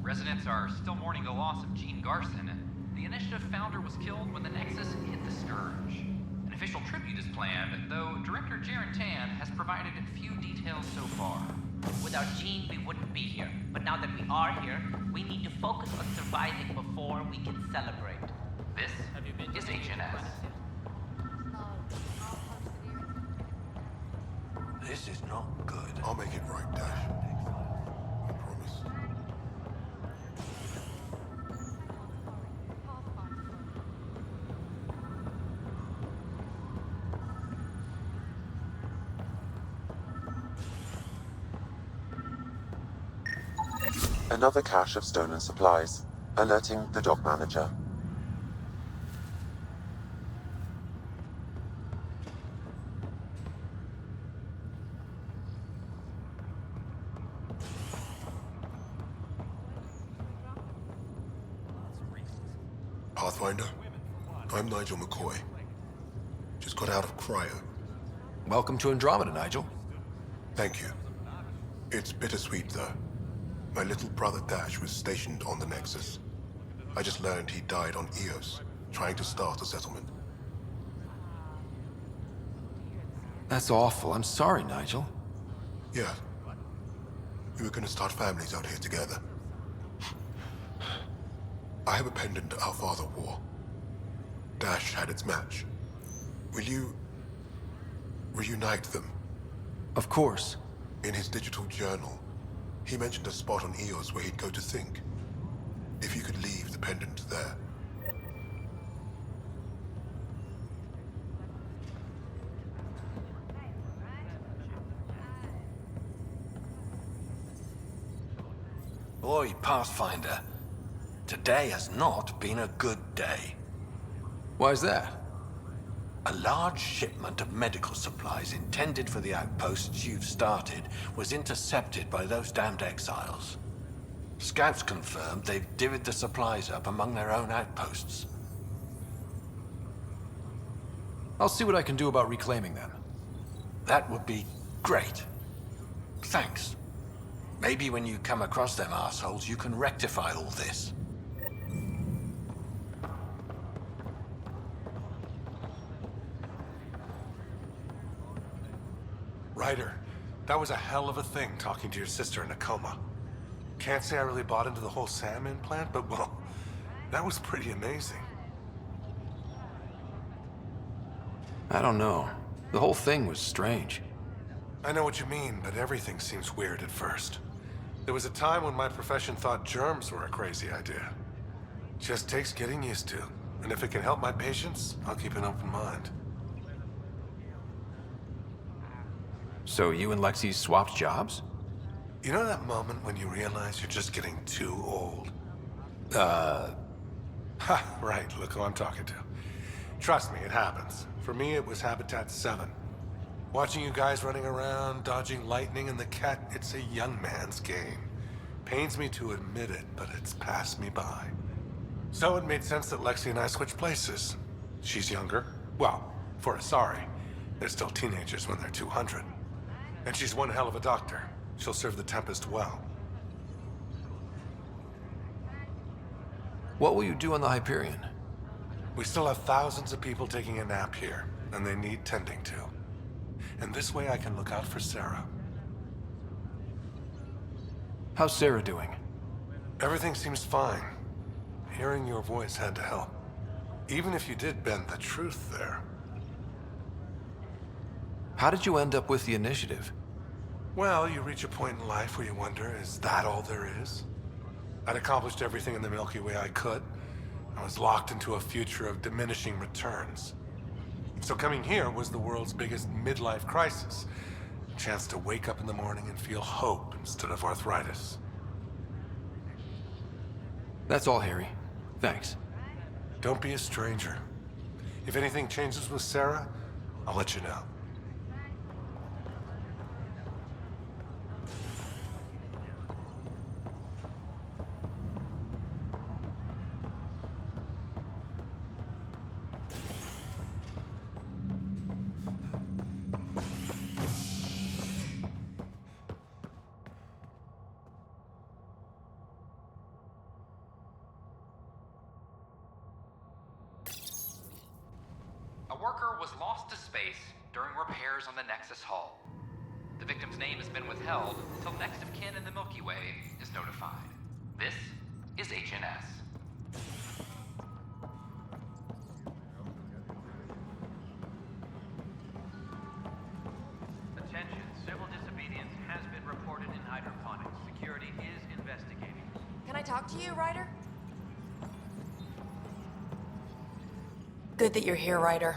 S1: Residents are still mourning the loss of Gene Garson. The initiative founder was killed when the Nexus hit the Scourge. An official tribute is planned, though Director Jaren Tan has provided few details so far.
S8: Without Gene, we wouldn't be here. But now that we are here, we need to focus on surviving before we can celebrate.
S1: This is HNS.
S21: This is not good.
S17: I'll make it right, Dash. I promise.
S7: Another cache of stolen supplies. Alerting the dock manager.
S17: Pathfinder,
S3: I'm Nigel McCoy. Just got out of cryo.
S4: Welcome to Andromeda, Nigel.
S3: Thank you. It's bittersweet, though. My little brother Dash was stationed on the Nexus. I just learned he died on Eos, trying to start a settlement.
S4: That's awful. I'm sorry, Nigel.
S3: Yeah. We were gonna start families out here together. I have a pendant our father wore. Dash had its match. Will you reunite them?
S4: Of course.
S3: In his digital journal, he mentioned a spot on Eos where he'd go to think. If you could leave the pendant there.
S21: Boy, Pathfinder, today has not been a good day.
S4: Why's that?
S21: A large shipment of medical supplies intended for the outposts you've started was intercepted by those damned exiles. Scouts confirmed they've divvied the supplies up among their own outposts.
S4: I'll see what I can do about reclaiming them.
S21: That would be great. Thanks. Maybe when you come across them assholes, you can rectify all this.
S6: Ryder, that was a hell of a thing talking to your sister in a coma. Can't say I really bought into the whole Sam implant, but well, that was pretty amazing.
S4: I don't know. The whole thing was strange.
S6: I know what you mean, but everything seems weird at first. There was a time when my profession thought germs were a crazy idea. Just takes getting used to. And if it can help my patients, I'll keep an open mind.
S4: So you and Lexi swapped jobs?
S6: You know that moment when you realize you're just getting too old? Right, look who I'm talking to. Trust me, it happens. For me, it was Habitat 7. Watching you guys running around, dodging lightning and the cat, it's a young man's game. Pains me to admit it, but it's passed me by. So it made sense that Lexi and I switched places. She's younger. Well, for Asari. They're still teenagers when they're 200. And she's one hell of a doctor. She'll serve the Tempest well.
S4: What will you do on the Hyperion?
S6: We still have thousands of people taking a nap here, and they need tending to. And this way I can look out for Sarah.
S4: How's Sarah doing?
S6: Everything seems fine. Hearing your voice had to help. Even if you did bend the truth there.
S4: How did you end up with the initiative?
S6: Well, you reach a point in life where you wonder, is that all there is? I'd accomplished everything in the Milky Way I could. I was locked into a future of diminishing returns. So coming here was the world's biggest midlife crisis. A chance to wake up in the morning and feel hope instead of arthritis.
S4: That's all, Harry. Thanks.
S6: Don't be a stranger. If anything changes with Sarah, I'll let you know.
S1: A worker was lost to space during repairs on the Nexus hull. The victim's name has been withheld until next of kin in the Milky Way is notified. This is HNS.
S9: Attention, civil disobedience has been reported in hydroponics. Security is investigating.
S5: Can I talk to you, Ryder?
S22: Good that you're here, Ryder.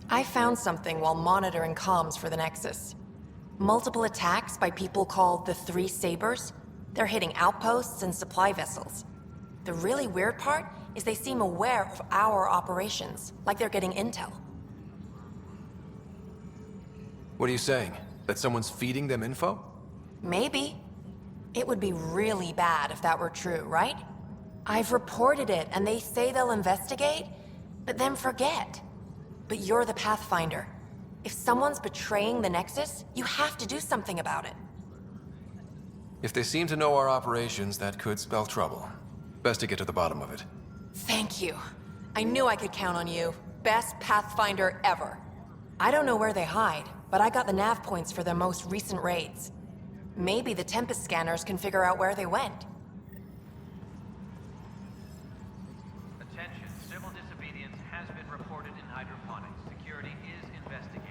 S22: I found something while monitoring comms for the Nexus. Multiple attacks by people called the Three Sabers. They're hitting outposts and supply vessels. The really weird part is they seem aware of our operations, like they're getting intel.
S4: What are you saying? That someone's feeding them info?
S22: Maybe. It would be really bad if that were true, right? I've reported it, and they say they'll investigate, But then forget. But you're the Pathfinder. If someone's betraying the Nexus, you have to do something about it.
S4: If they seem to know our operations, that could spell trouble. Best to get to the bottom of it.
S22: Thank you. I knew I could count on you. Best Pathfinder ever. I don't know where they hide, but I got the nav points for their most recent raids. Maybe the Tempest scanners can figure out where they went.
S9: Attention, civil disobedience has been reported in hydroponics. Security is investigating.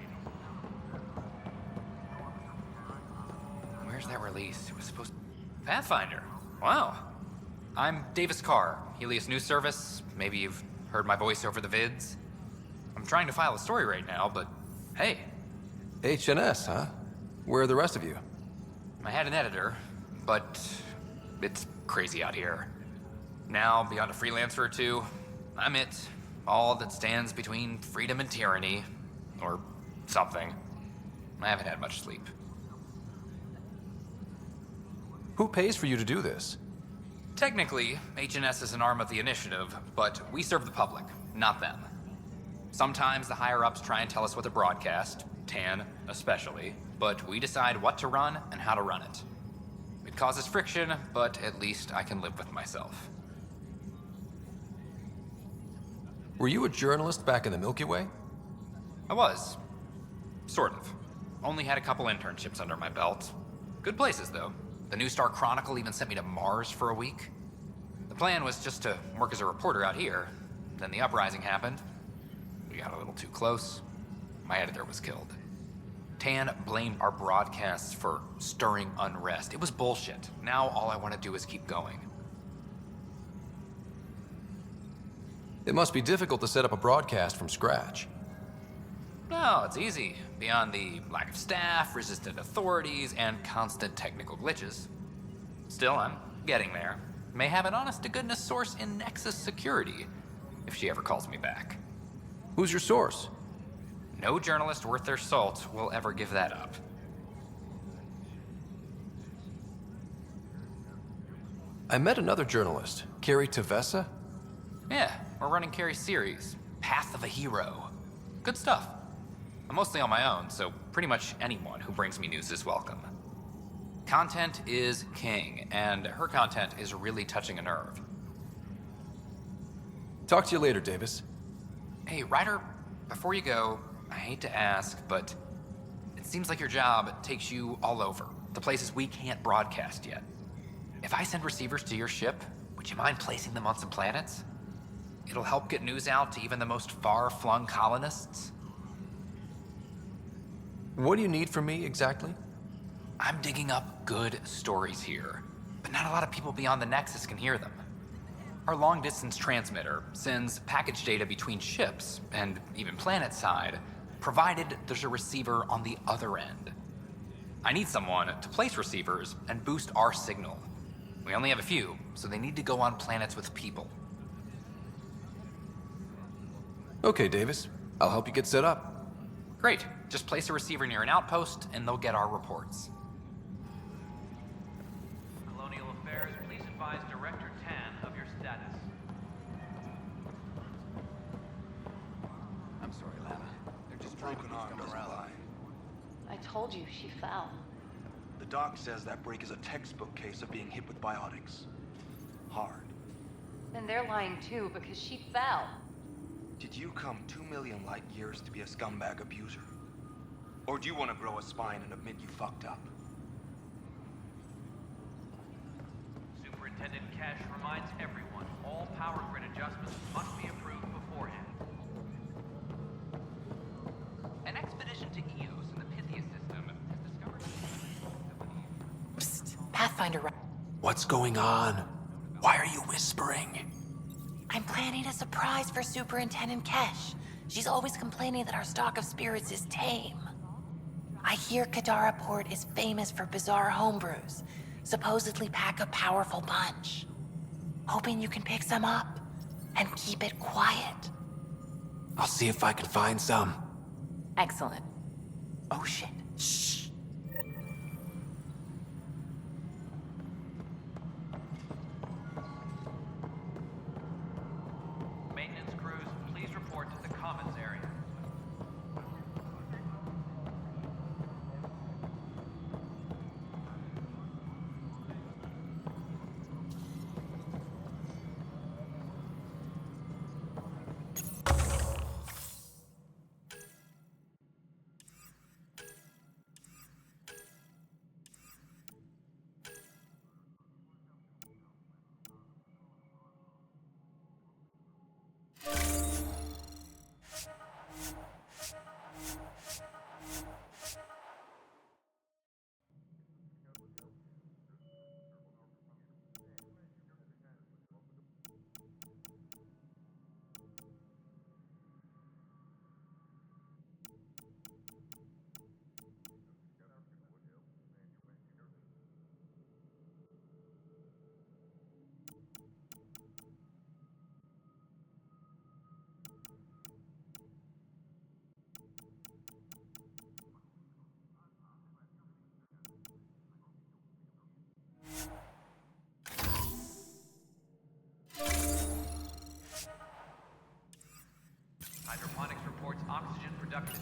S1: Where's that release? It was supposed to... Pathfinder. Wow. I'm Davis Carr, Helios News Service. Maybe you've heard my voice over the vids. I'm trying to file a story right now, but hey.
S4: HNS, huh? Where are the rest of you?
S1: I had an editor, but it's crazy out here. Now, beyond a freelancer or two, I'm it. All that stands between freedom and tyranny. Or something. I haven't had much sleep.
S4: Who pays for you to do this?
S1: Technically, HNS is an arm of the initiative, but we serve the public, not them. Sometimes the higher-ups try and tell us what to broadcast, TAN especially, but we decide what to run and how to run it. It causes friction, but at least I can live with myself.
S4: Were you a journalist back in the Milky Way?
S1: I was. Sort of. Only had a couple internships under my belt. Good places, though. The New Star Chronicle even sent me to Mars for a week. The plan was just to work as a reporter out here. Then the uprising happened. We got a little too close. My editor was killed. Tan blamed our broadcasts for stirring unrest. It was bullshit. Now all I want to do is keep going.
S4: It must be difficult to set up a broadcast from scratch.
S1: No, it's easy. Beyond the lack of staff, resistant authorities, and constant technical glitches. Still, I'm getting there. May have an honest-to-goodness source in Nexus security, if she ever calls me back.
S4: Who's your source?
S1: No journalist worth their salt will ever give that up.
S4: I met another journalist, Carrie Tavessa.
S1: Yeah, we're running Carrie's series, Path of a Hero. Good stuff. I'm mostly on my own, so pretty much anyone who brings me news is welcome. Content is king, and her content is really touching a nerve.
S4: Talk to you later, Davis.
S1: Hey, Ryder, before you go, I hate to ask, but it seems like your job takes you all over, the places we can't broadcast yet. If I send receivers to your ship, would you mind placing them on some planets? It'll help get news out to even the most far-flung colonists.
S4: What do you need from me, exactly?
S1: I'm digging up good stories here, but not a lot of people beyond the Nexus can hear them. Our long-distance transmitter sends package data between ships, and even planet-side, provided there's a receiver on the other end. I need someone to place receivers and boost our signal. We only have a few, so they need to go on planets with people.
S4: Okay, Davis. I'll help you get set up.
S1: Great. Just place a receiver near an outpost, and they'll get our reports.
S9: Colonial Affairs, please advise Director Tan of your status.
S10: I'm sorry, Lana. They're just trying to come to rally.
S5: I told you she fell.
S10: The doc says that break is a textbook case of being hit with biotics. Hard.
S5: Then they're lying too, because she fell.
S10: Did you come 2 million light years to be a scumbag abuser? Or do you want to grow a spine and admit you fucked up?
S9: Superintendent Cash reminds everyone all power grid adjustments must be approved beforehand.
S1: An expedition to Eos in the Pythia system has discovered...
S22: Psst, Pathfinder.
S21: What's going on? Why are you whispering?
S22: I'm planning a surprise for Superintendent Kesh. She's always complaining that our stock of spirits is tame. I hear Kadara Port is famous for bizarre homebrews, supposedly pack a powerful punch. Hoping you can pick some up and keep it quiet.
S21: I'll see if I can find some.
S22: Excellent. Oh shit. Shh.
S9: Maintenance crews, please report report to the Commons area. Hydroponics reports oxygen production.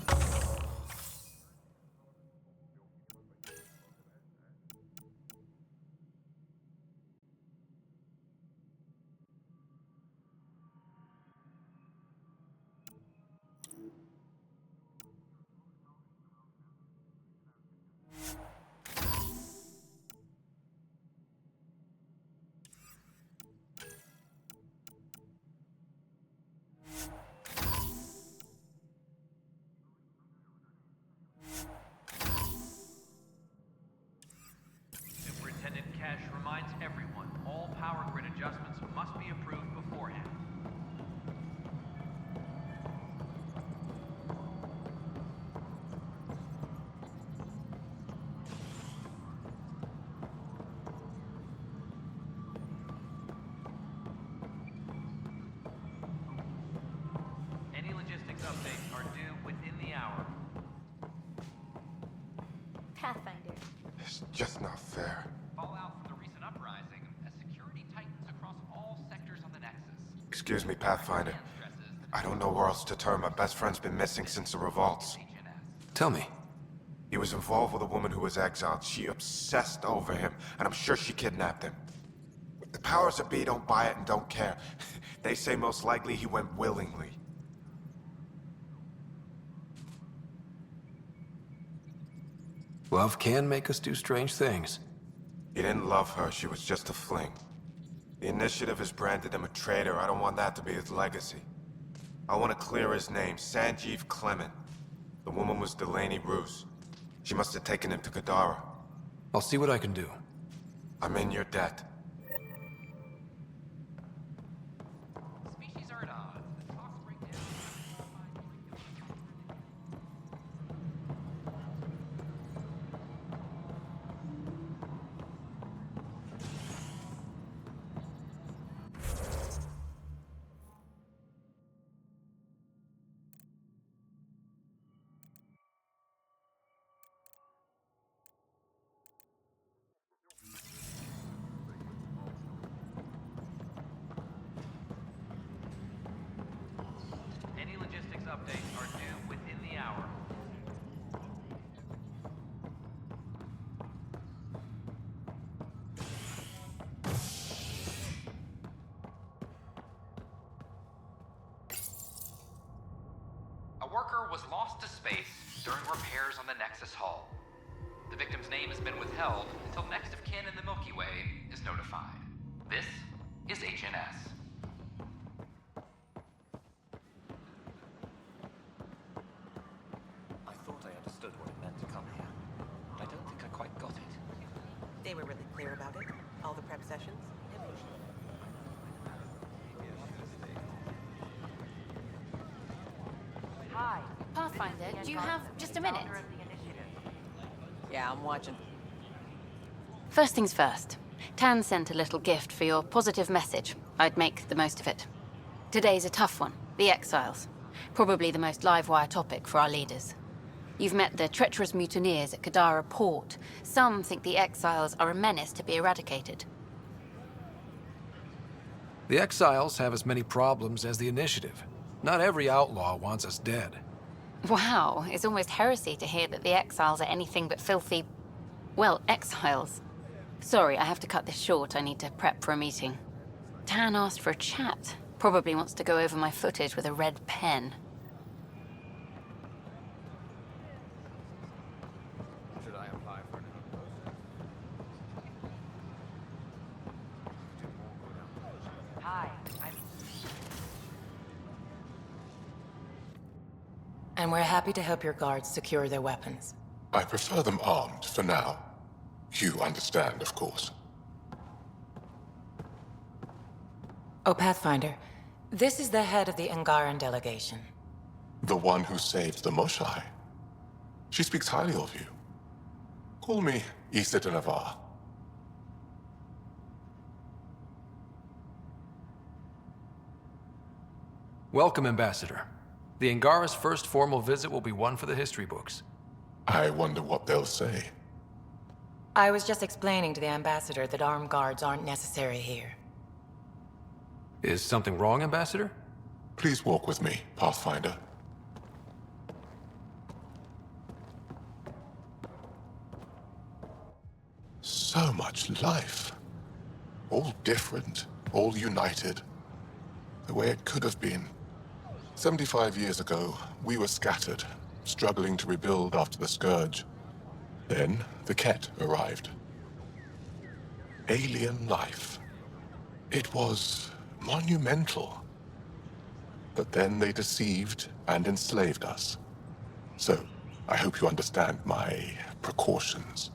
S9: Superintendent Cash reminds everyone all power grid adjustments must be approved beforehand. Any logistics updates are due within the hour.
S2: Pathfinder.
S3: It's just not fair.
S1: Fallout from the recent uprising as security tightens across all sectors on the Nexus.
S3: Excuse me, Pathfinder. I don't know where else to turn. My best friend's been missing since the revolts.
S4: Tell me.
S3: He was involved with a woman who was exiled. She obsessed over him, and I'm sure she kidnapped him. The powers that be don't buy it and don't care. They say most likely he went willingly.
S4: Love can make us do strange things.
S3: He didn't love her. She was just a fling. The Initiative has branded him a traitor. I don't want that to be his legacy. I want to clear his name, Sanjeev Clement. The woman was Delaney Roos. She must have taken him to Kadara.
S4: I'll see what I can do.
S3: I'm in your debt.
S1: Species are at odds. The talks break down. Any logistics updates are due within the hour. A worker was lost to space during repairs on the Nexus hull. The victim's name has been withheld until next of kin in the Milky Way is notified. This is HNS.
S12: I thought I understood what it meant to come here. I don't think I quite got it.
S13: They were really clear about it. All the prep sessions.
S2: Hi.
S22: Pathfinder, do you have just a minute?
S11: Yeah, I'm watching. First things first. Tan sent a little gift for your positive message. I'd make the most of it. Today's a tough one. The Exiles. Probably the most live-wire topic for our leaders. You've met the treacherous mutineers at Kadara Port. Some think the Exiles are a menace to be eradicated.
S4: The Exiles have as many problems as the Initiative.
S21: Not every outlaw wants us dead.
S11: Wow, it's almost heresy to hear that the exiles are anything but filthy... well, exiles. Sorry, I have to cut this short. I need to prep for a meeting. Tan asked for a chat. Probably wants to go over my footage with a red pen.
S12: Should I apply for an outpost?
S2: Hi,
S15: And we're happy to help your guards secure their weapons.
S17: I prefer them armed for now. You understand, of course.
S15: Oh, Pathfinder, this is the head of the Angaran delegation.
S17: The one who saved the Moshai. She speaks highly of you. Call me Issa de Navarre.
S21: Welcome, Ambassador. The Angara's first formal visit will be one for the history books.
S17: I wonder what they'll say.
S15: I was just explaining to the ambassador that armed guards aren't necessary here.
S21: Is something wrong, Ambassador?
S17: Please walk with me, Pathfinder. So much life. All different, all united. The way it could have been. 75 years ago, we were scattered, struggling to rebuild after the Scourge. Then, the Ket arrived. Alien life. It was monumental. But then they deceived and enslaved us. So, I hope you understand my precautions.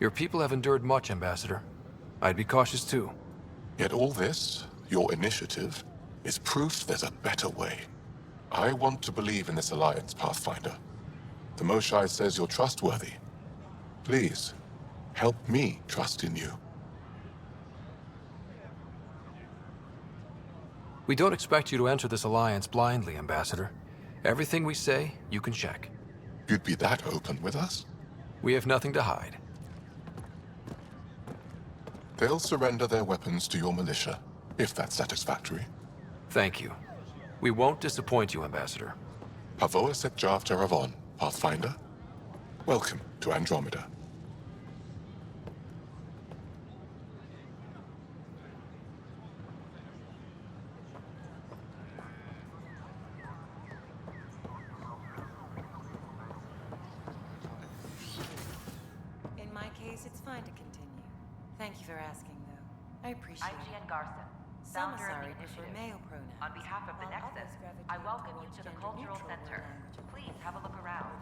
S21: Your people have endured much, Ambassador. I'd be cautious too.
S17: Yet all this, your initiative, is proof there's a better way. I want to believe in this alliance, Pathfinder. The Moshai says you're trustworthy. Please, help me trust in you.
S21: We don't expect you to enter this alliance blindly, Ambassador. Everything we say, you can check.
S17: You'd be that open with us?
S21: We have nothing to hide.
S17: They'll surrender their weapons to your militia, if that's satisfactory.
S21: Thank you. We won't disappoint you, Ambassador.
S17: Pavoa set Jav Teravon, Pathfinder. Welcome to Andromeda.
S15: In my case, it's fine to continue. Thank you for asking, though. I appreciate
S2: I'm
S15: it.
S2: Gian Garson,
S15: Some
S2: founder of the
S15: sorry prefer
S2: initiative.
S15: male pronouns.
S2: On behalf of the
S15: while
S2: Nexus,
S15: others gravitate
S2: I welcome you
S15: towards
S2: to the
S15: gender-neutral
S2: Cultural Center.
S15: language.
S2: Please have a look around.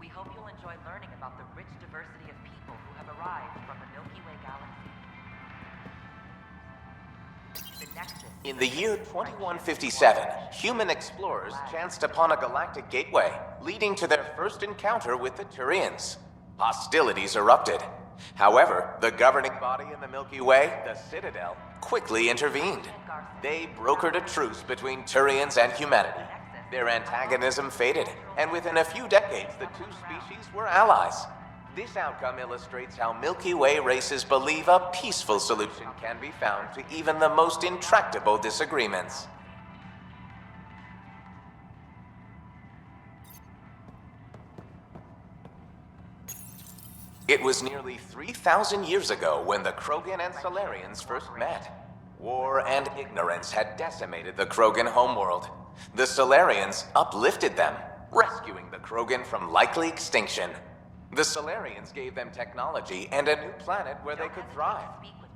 S2: We hope you'll enjoy learning about the rich diversity of people who have arrived from the Milky Way galaxy. The Nexus.
S8: In the year 2157, human explorers chanced upon a galactic gateway, leading to their first encounter with the Turians. Hostilities erupted. However, the governing body in the Milky Way, the Citadel, quickly intervened. They brokered a truce between Turians and humanity. Their antagonism faded, and within a few decades, the two species were allies. This outcome illustrates how Milky Way races believe a peaceful solution can be found to even the most intractable disagreements. It was nearly 3,000 years ago when the Krogan and Solarians first met. War and ignorance had decimated the Krogan homeworld. The Solarians uplifted them, rescuing the Krogan from likely extinction. The Solarians gave them technology and a new planet where they could thrive.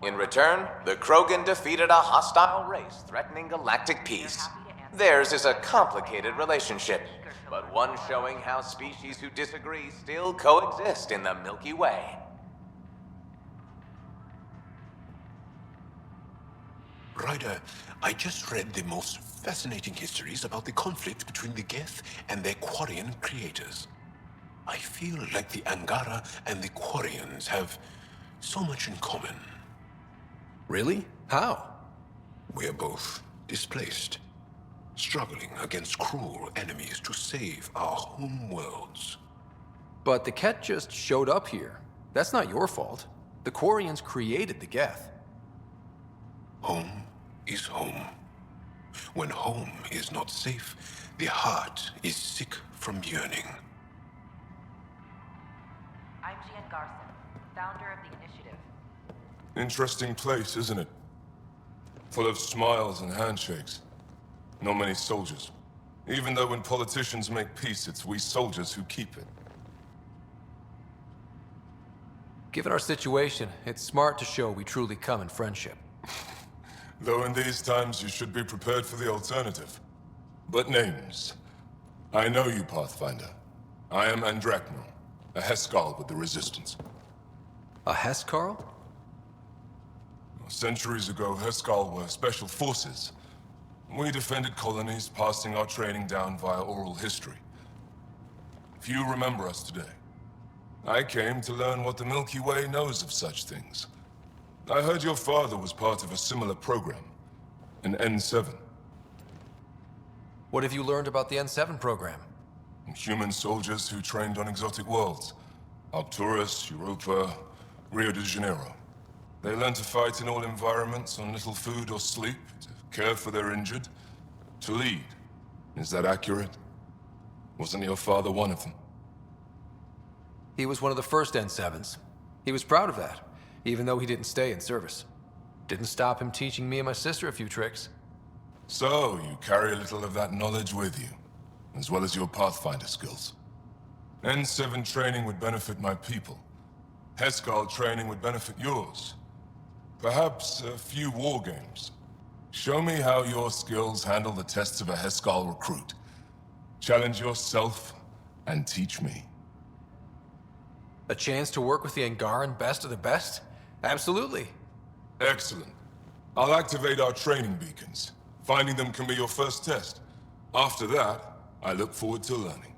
S8: In return, the Krogan defeated a hostile race threatening galactic peace. Theirs is a complicated relationship, but one showing how species who disagree still coexist in the Milky Way.
S18: Ryder, I just read the most fascinating histories about the conflict between the Geth and their Quarian creators. I feel like the Angara and the Quarians have so much in common.
S21: Really? How?
S18: We're both displaced, struggling against cruel enemies to save our home worlds.
S21: But the Ket just showed up here. That's not your fault. The Quarians created the Geth.
S18: Home is home. When home is not safe, the heart is sick from yearning.
S2: I'm Gian Garson, founder of the initiative.
S3: Interesting place, isn't it? Full of smiles and handshakes. Not many soldiers. Even though when politicians make peace, it's we soldiers who keep it.
S4: Given our situation, it's smart to show we truly come in friendship.
S3: Though in these times you should be prepared for the alternative. But names. I know you, Pathfinder. I am Andromeda, a Heskal with the Resistance.
S4: A Heskal?
S3: Centuries ago, Heskal were special forces. We defended colonies, passing our training down via oral history. Few remember us today. I came to learn what the Milky Way knows of such things. I heard your father was part of a similar program, an N7.
S4: What have you learned about the N7 program?
S3: Human soldiers who trained on exotic worlds. Arcturus, Europa, Rio de Janeiro. They learn to fight in all environments on little food or sleep, to care for their injured, to lead. Is that accurate? Wasn't your father one of them?
S4: He was one of the first N7s. He was proud of that, even though he didn't stay in service. Didn't stop him teaching me and my sister a few tricks.
S3: So, you carry a little of that knowledge with you, as well as your Pathfinder skills. N7 training would benefit my people. Heskal training would benefit yours. Perhaps a few war games. Show me how your skills handle the tests of a Heskal recruit. Challenge yourself and teach me.
S4: A chance to work with the Angaran best of the best? Absolutely.
S3: Excellent. I'll activate our training beacons. Finding them can be your first test. After that, I look forward to learning.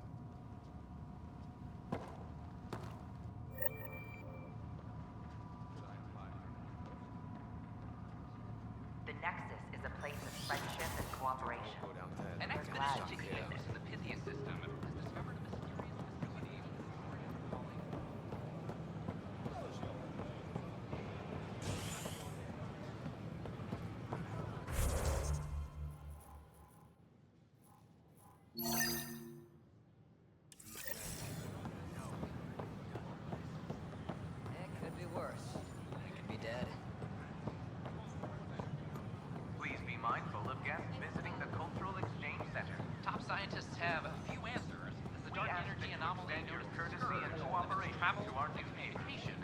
S2: The Nexus is a place of friendship and cooperation.
S1: An expedition to Eos in the Pythia system has discovered a mysterious facility.
S12: It could be worse. We could be dead.
S9: Please be mindful of guests visiting the Cultural Exchange Center.
S1: Top scientists have a few answers, as the dark energy anomaly
S9: extend your
S1: notices
S9: courtesy and
S1: surge
S9: cooperation
S1: travel
S9: to our
S1: new
S9: new neighbors.
S1: communication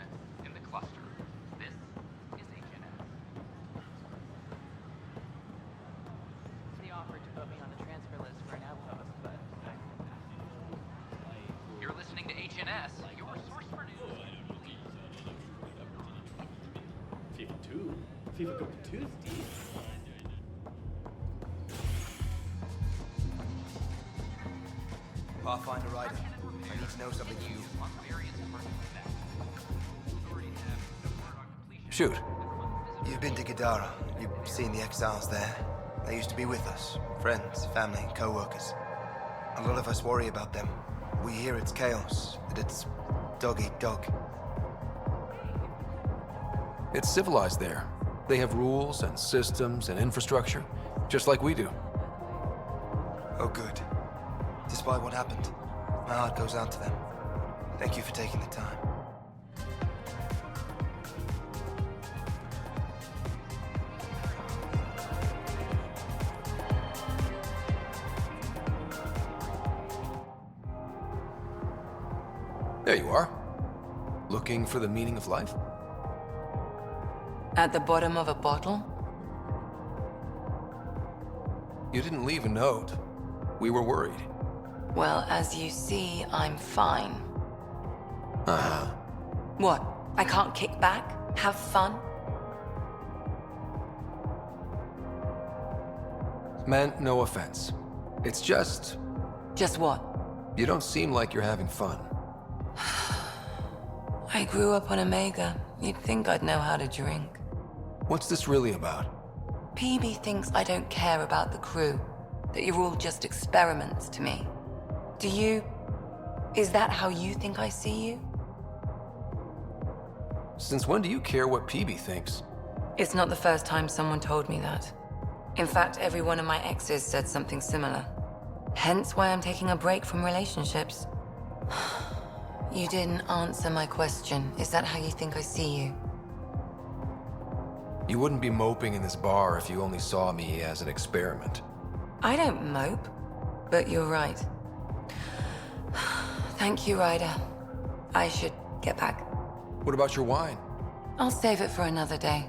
S1: in the cluster. This is HNS.
S16: He offered to put me on the transfer list for an outpost, but
S1: You're listening to HNS, your source for news.
S19: FIFA 2? FIFA Cup 2, Steve?
S10: Pathfinder Rider, I need to know something new.
S4: Shoot.
S10: You've been to Gadara. You've seen the exiles there. They used to be with us. Friends, family, co-workers. A lot of us worry about them. We hear it's chaos, that it's dog eat dog.
S4: It's civilized there. They have rules and systems and infrastructure, just like we do.
S10: Oh, good. Despite what happened, my heart goes out to them. Thank you for taking the time.
S4: There you are. Looking for the meaning of life?
S23: At the bottom of a bottle?
S4: You didn't leave a note. We were worried.
S23: Well, as you see, I'm fine.
S4: Uh-huh.
S23: What? I can't kick back? Have fun?
S4: Meant no offense. It's just...
S23: Just what?
S4: You don't seem like you're having fun.
S23: I grew up on Omega. You'd think I'd know how to drink.
S4: What's this really about?
S23: PB thinks I don't care about the crew. That you're all just experiments to me. Do you? Is that how you think I see you?
S4: Since when do you care what PB thinks?
S23: It's not the first time someone told me that. In fact, every one of my exes said something similar. Hence why I'm taking a break from relationships. You didn't answer my question. Is that how you think I see you?
S4: You wouldn't be moping in this bar if you only saw me as an experiment.
S23: I don't mope, but you're right. Thank you, Ryder. I should get back.
S4: What about your wine?
S23: I'll save it for another day.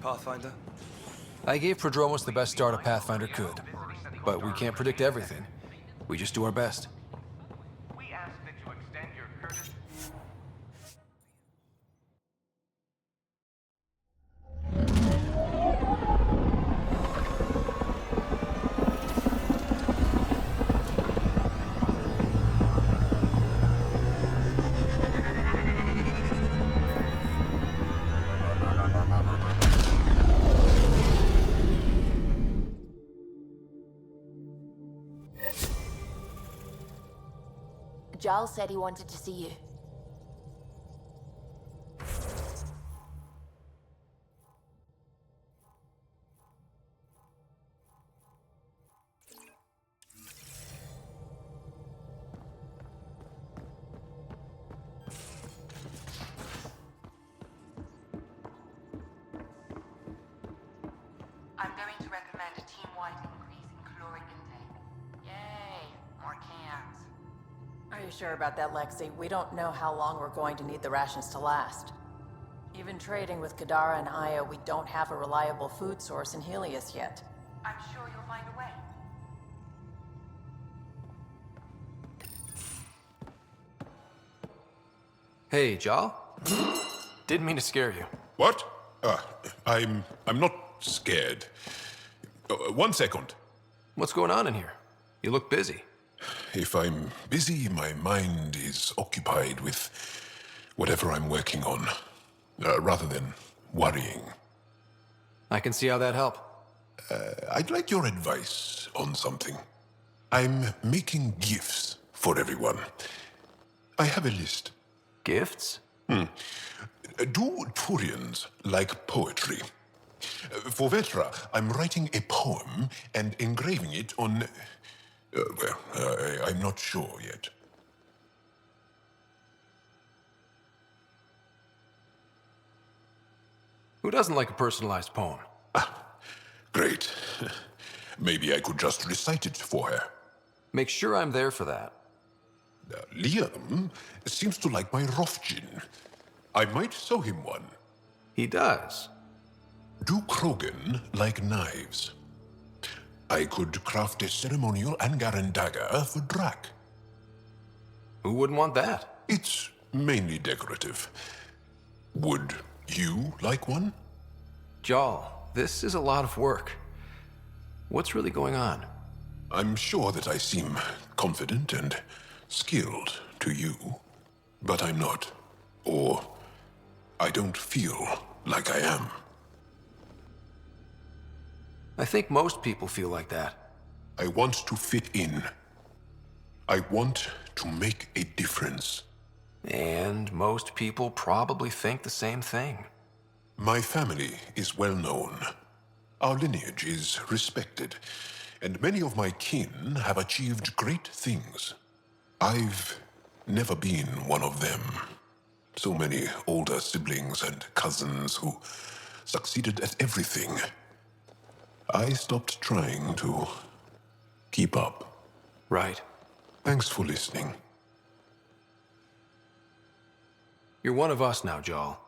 S7: Pathfinder?
S4: I gave Prodromos the best start a Pathfinder could. But we can't predict everything. We just do our best.
S9: We ask that you extend your courtesy.
S5: Giles said he wanted to see you.
S23: I'm going to recommend a team-wide increase in caloric intake.
S2: Yay, more cans. Are you sure about that, Lexi? We don't know how long we're going to need the rations to last. Even trading with Kadara and Io, we don't have a reliable food source in Helios yet.
S23: I'm sure you'll find a way.
S4: Hey, Jal? Didn't mean to scare you.
S18: What? I'm not scared. 1 second.
S4: What's going on in here? You look busy.
S18: If I'm busy, my mind is occupied with whatever I'm working on, rather than worrying.
S4: I can see how that'd help.
S18: I'd like your advice on something. I'm making gifts for everyone. I have a list.
S4: Gifts?
S18: Do Turians like poetry? For Vetra, I'm writing a poem and engraving it on... I'm not sure yet.
S4: Who doesn't like a personalized poem?
S18: Great. Maybe I could just recite it for her.
S4: Make sure I'm there for that.
S18: Liam seems to like my Rofgin. I might sew him one.
S4: He does.
S18: Do Krogan like knives? I could craft a ceremonial Angaran dagger for Drac.
S4: Who wouldn't want that?
S18: It's mainly decorative. Would you like one?
S4: Jal, this is a lot of work. What's really going on?
S18: I'm sure that I seem confident and skilled to you, but I'm not. Or I don't feel like I am.
S4: I think most people feel like that.
S18: I want to fit in. I want to make a difference.
S4: And most people probably think the same thing.
S18: My family is well known. Our lineage is respected, and many of my kin have achieved great things. I've never been one of them. So many older siblings and cousins who succeeded at everything. I stopped trying to keep up.
S4: Right.
S18: Thanks for listening.
S4: You're one of us now, Jal.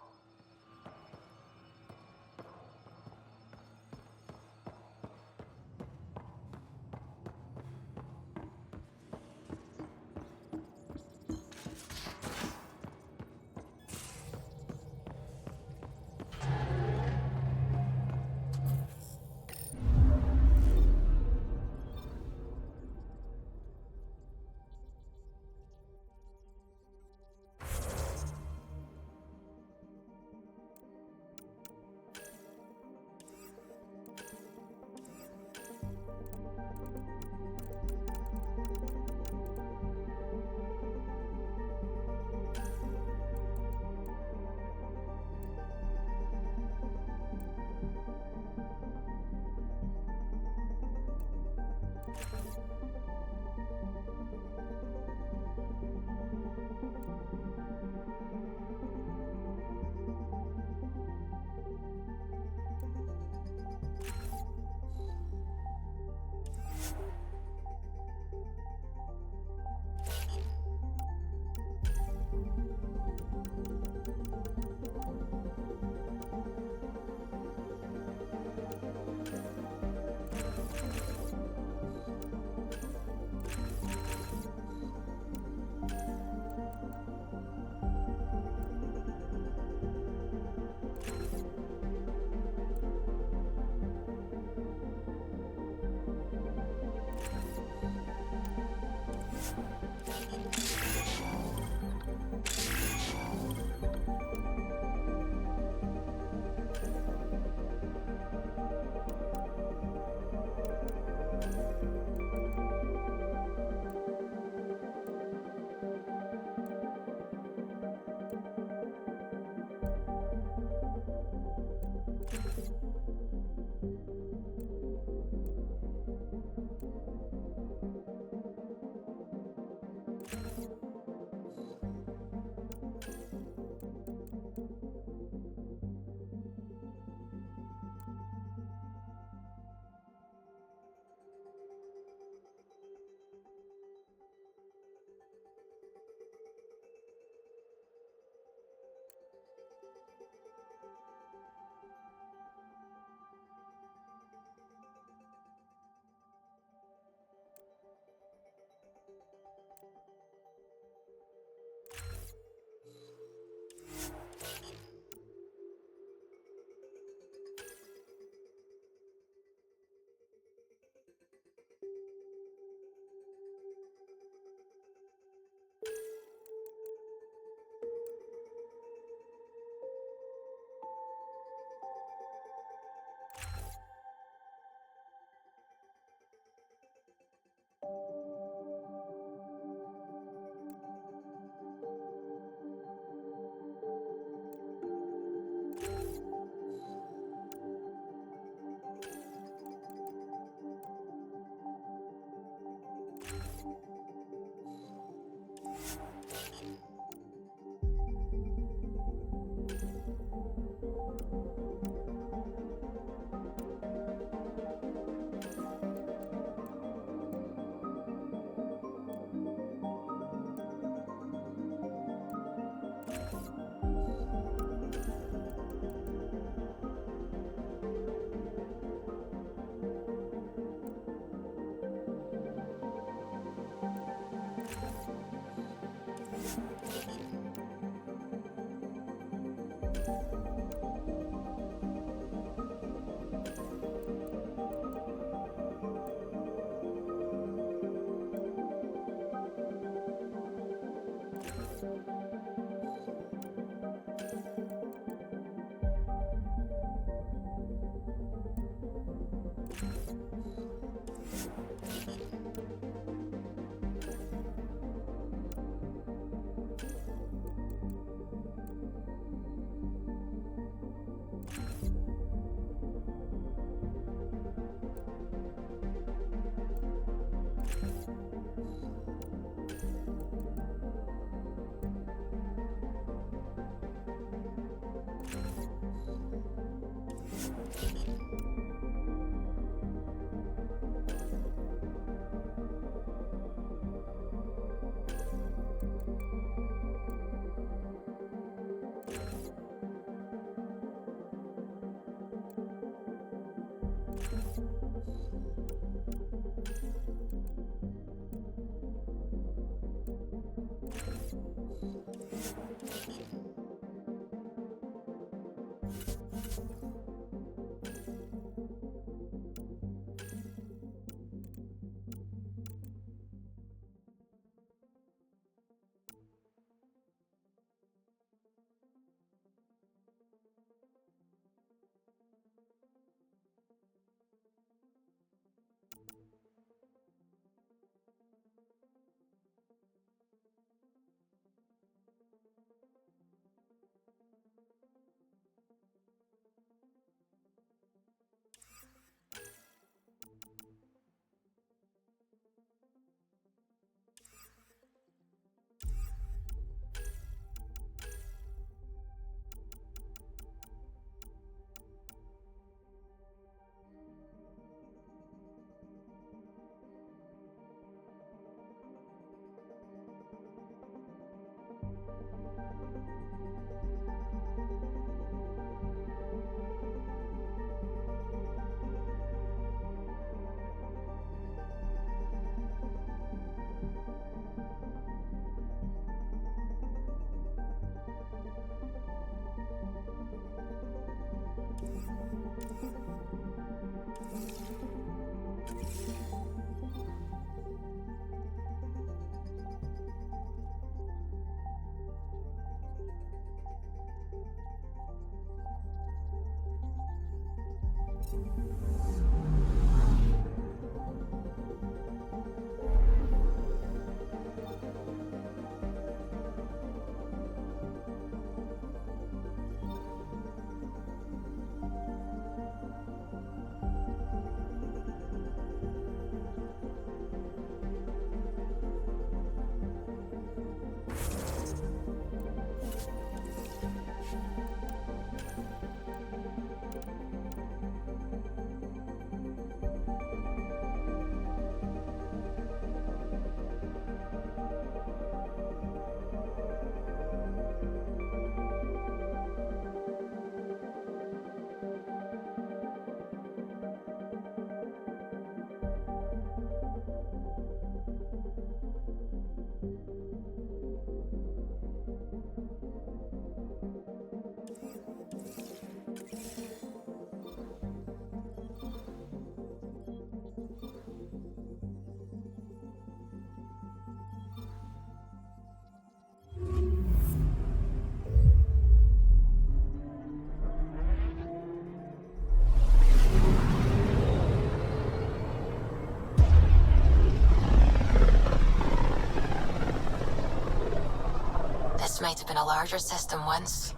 S22: This might have been a larger system once,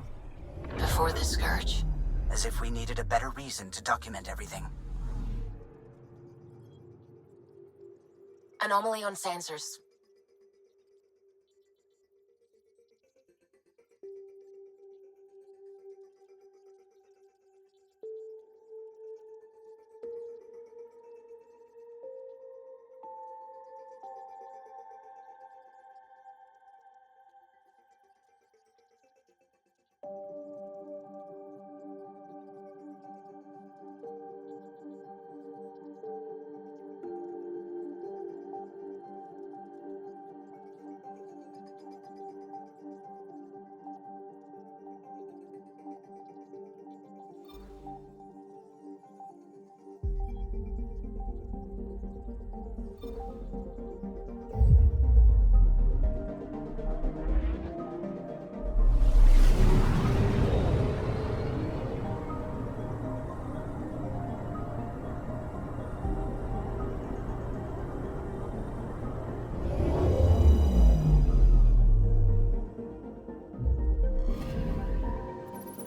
S22: before the Scourge.
S7: As if we needed a better reason to document everything.
S22: Anomaly on sensors.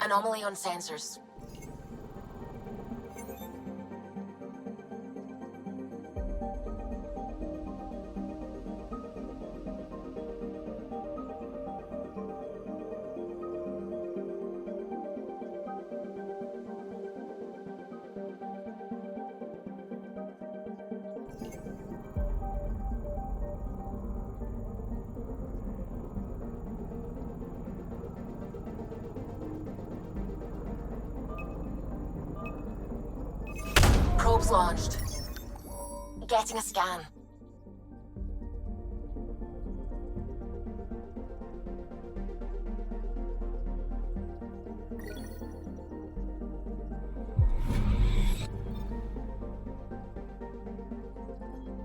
S22: Anomaly on sensors. Probes launched. Getting a scan.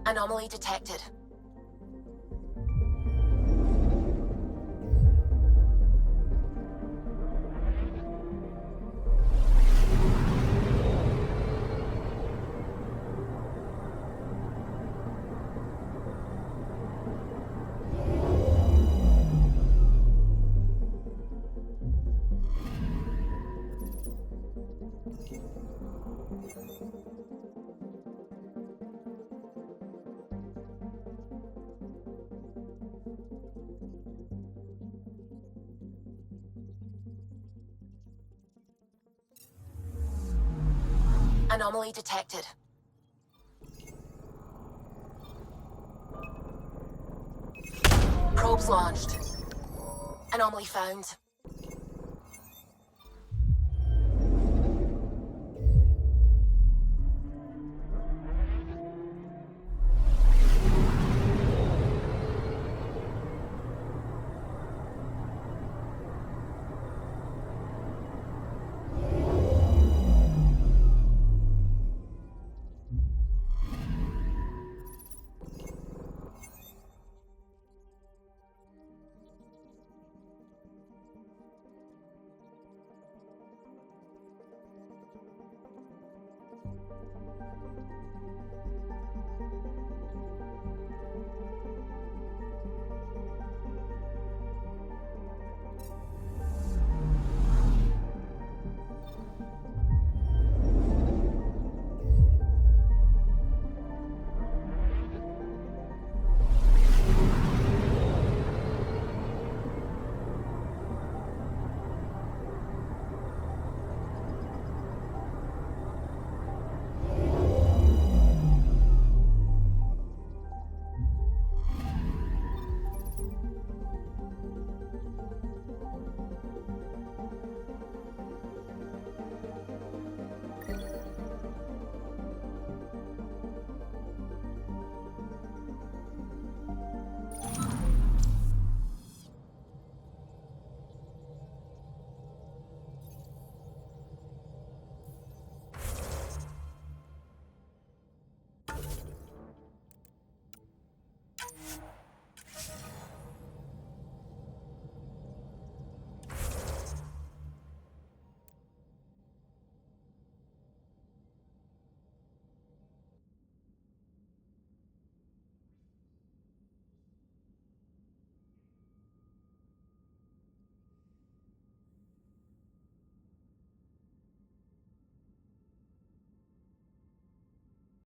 S22: Anomaly detected. Anomaly detected. Probes launched. Anomaly found.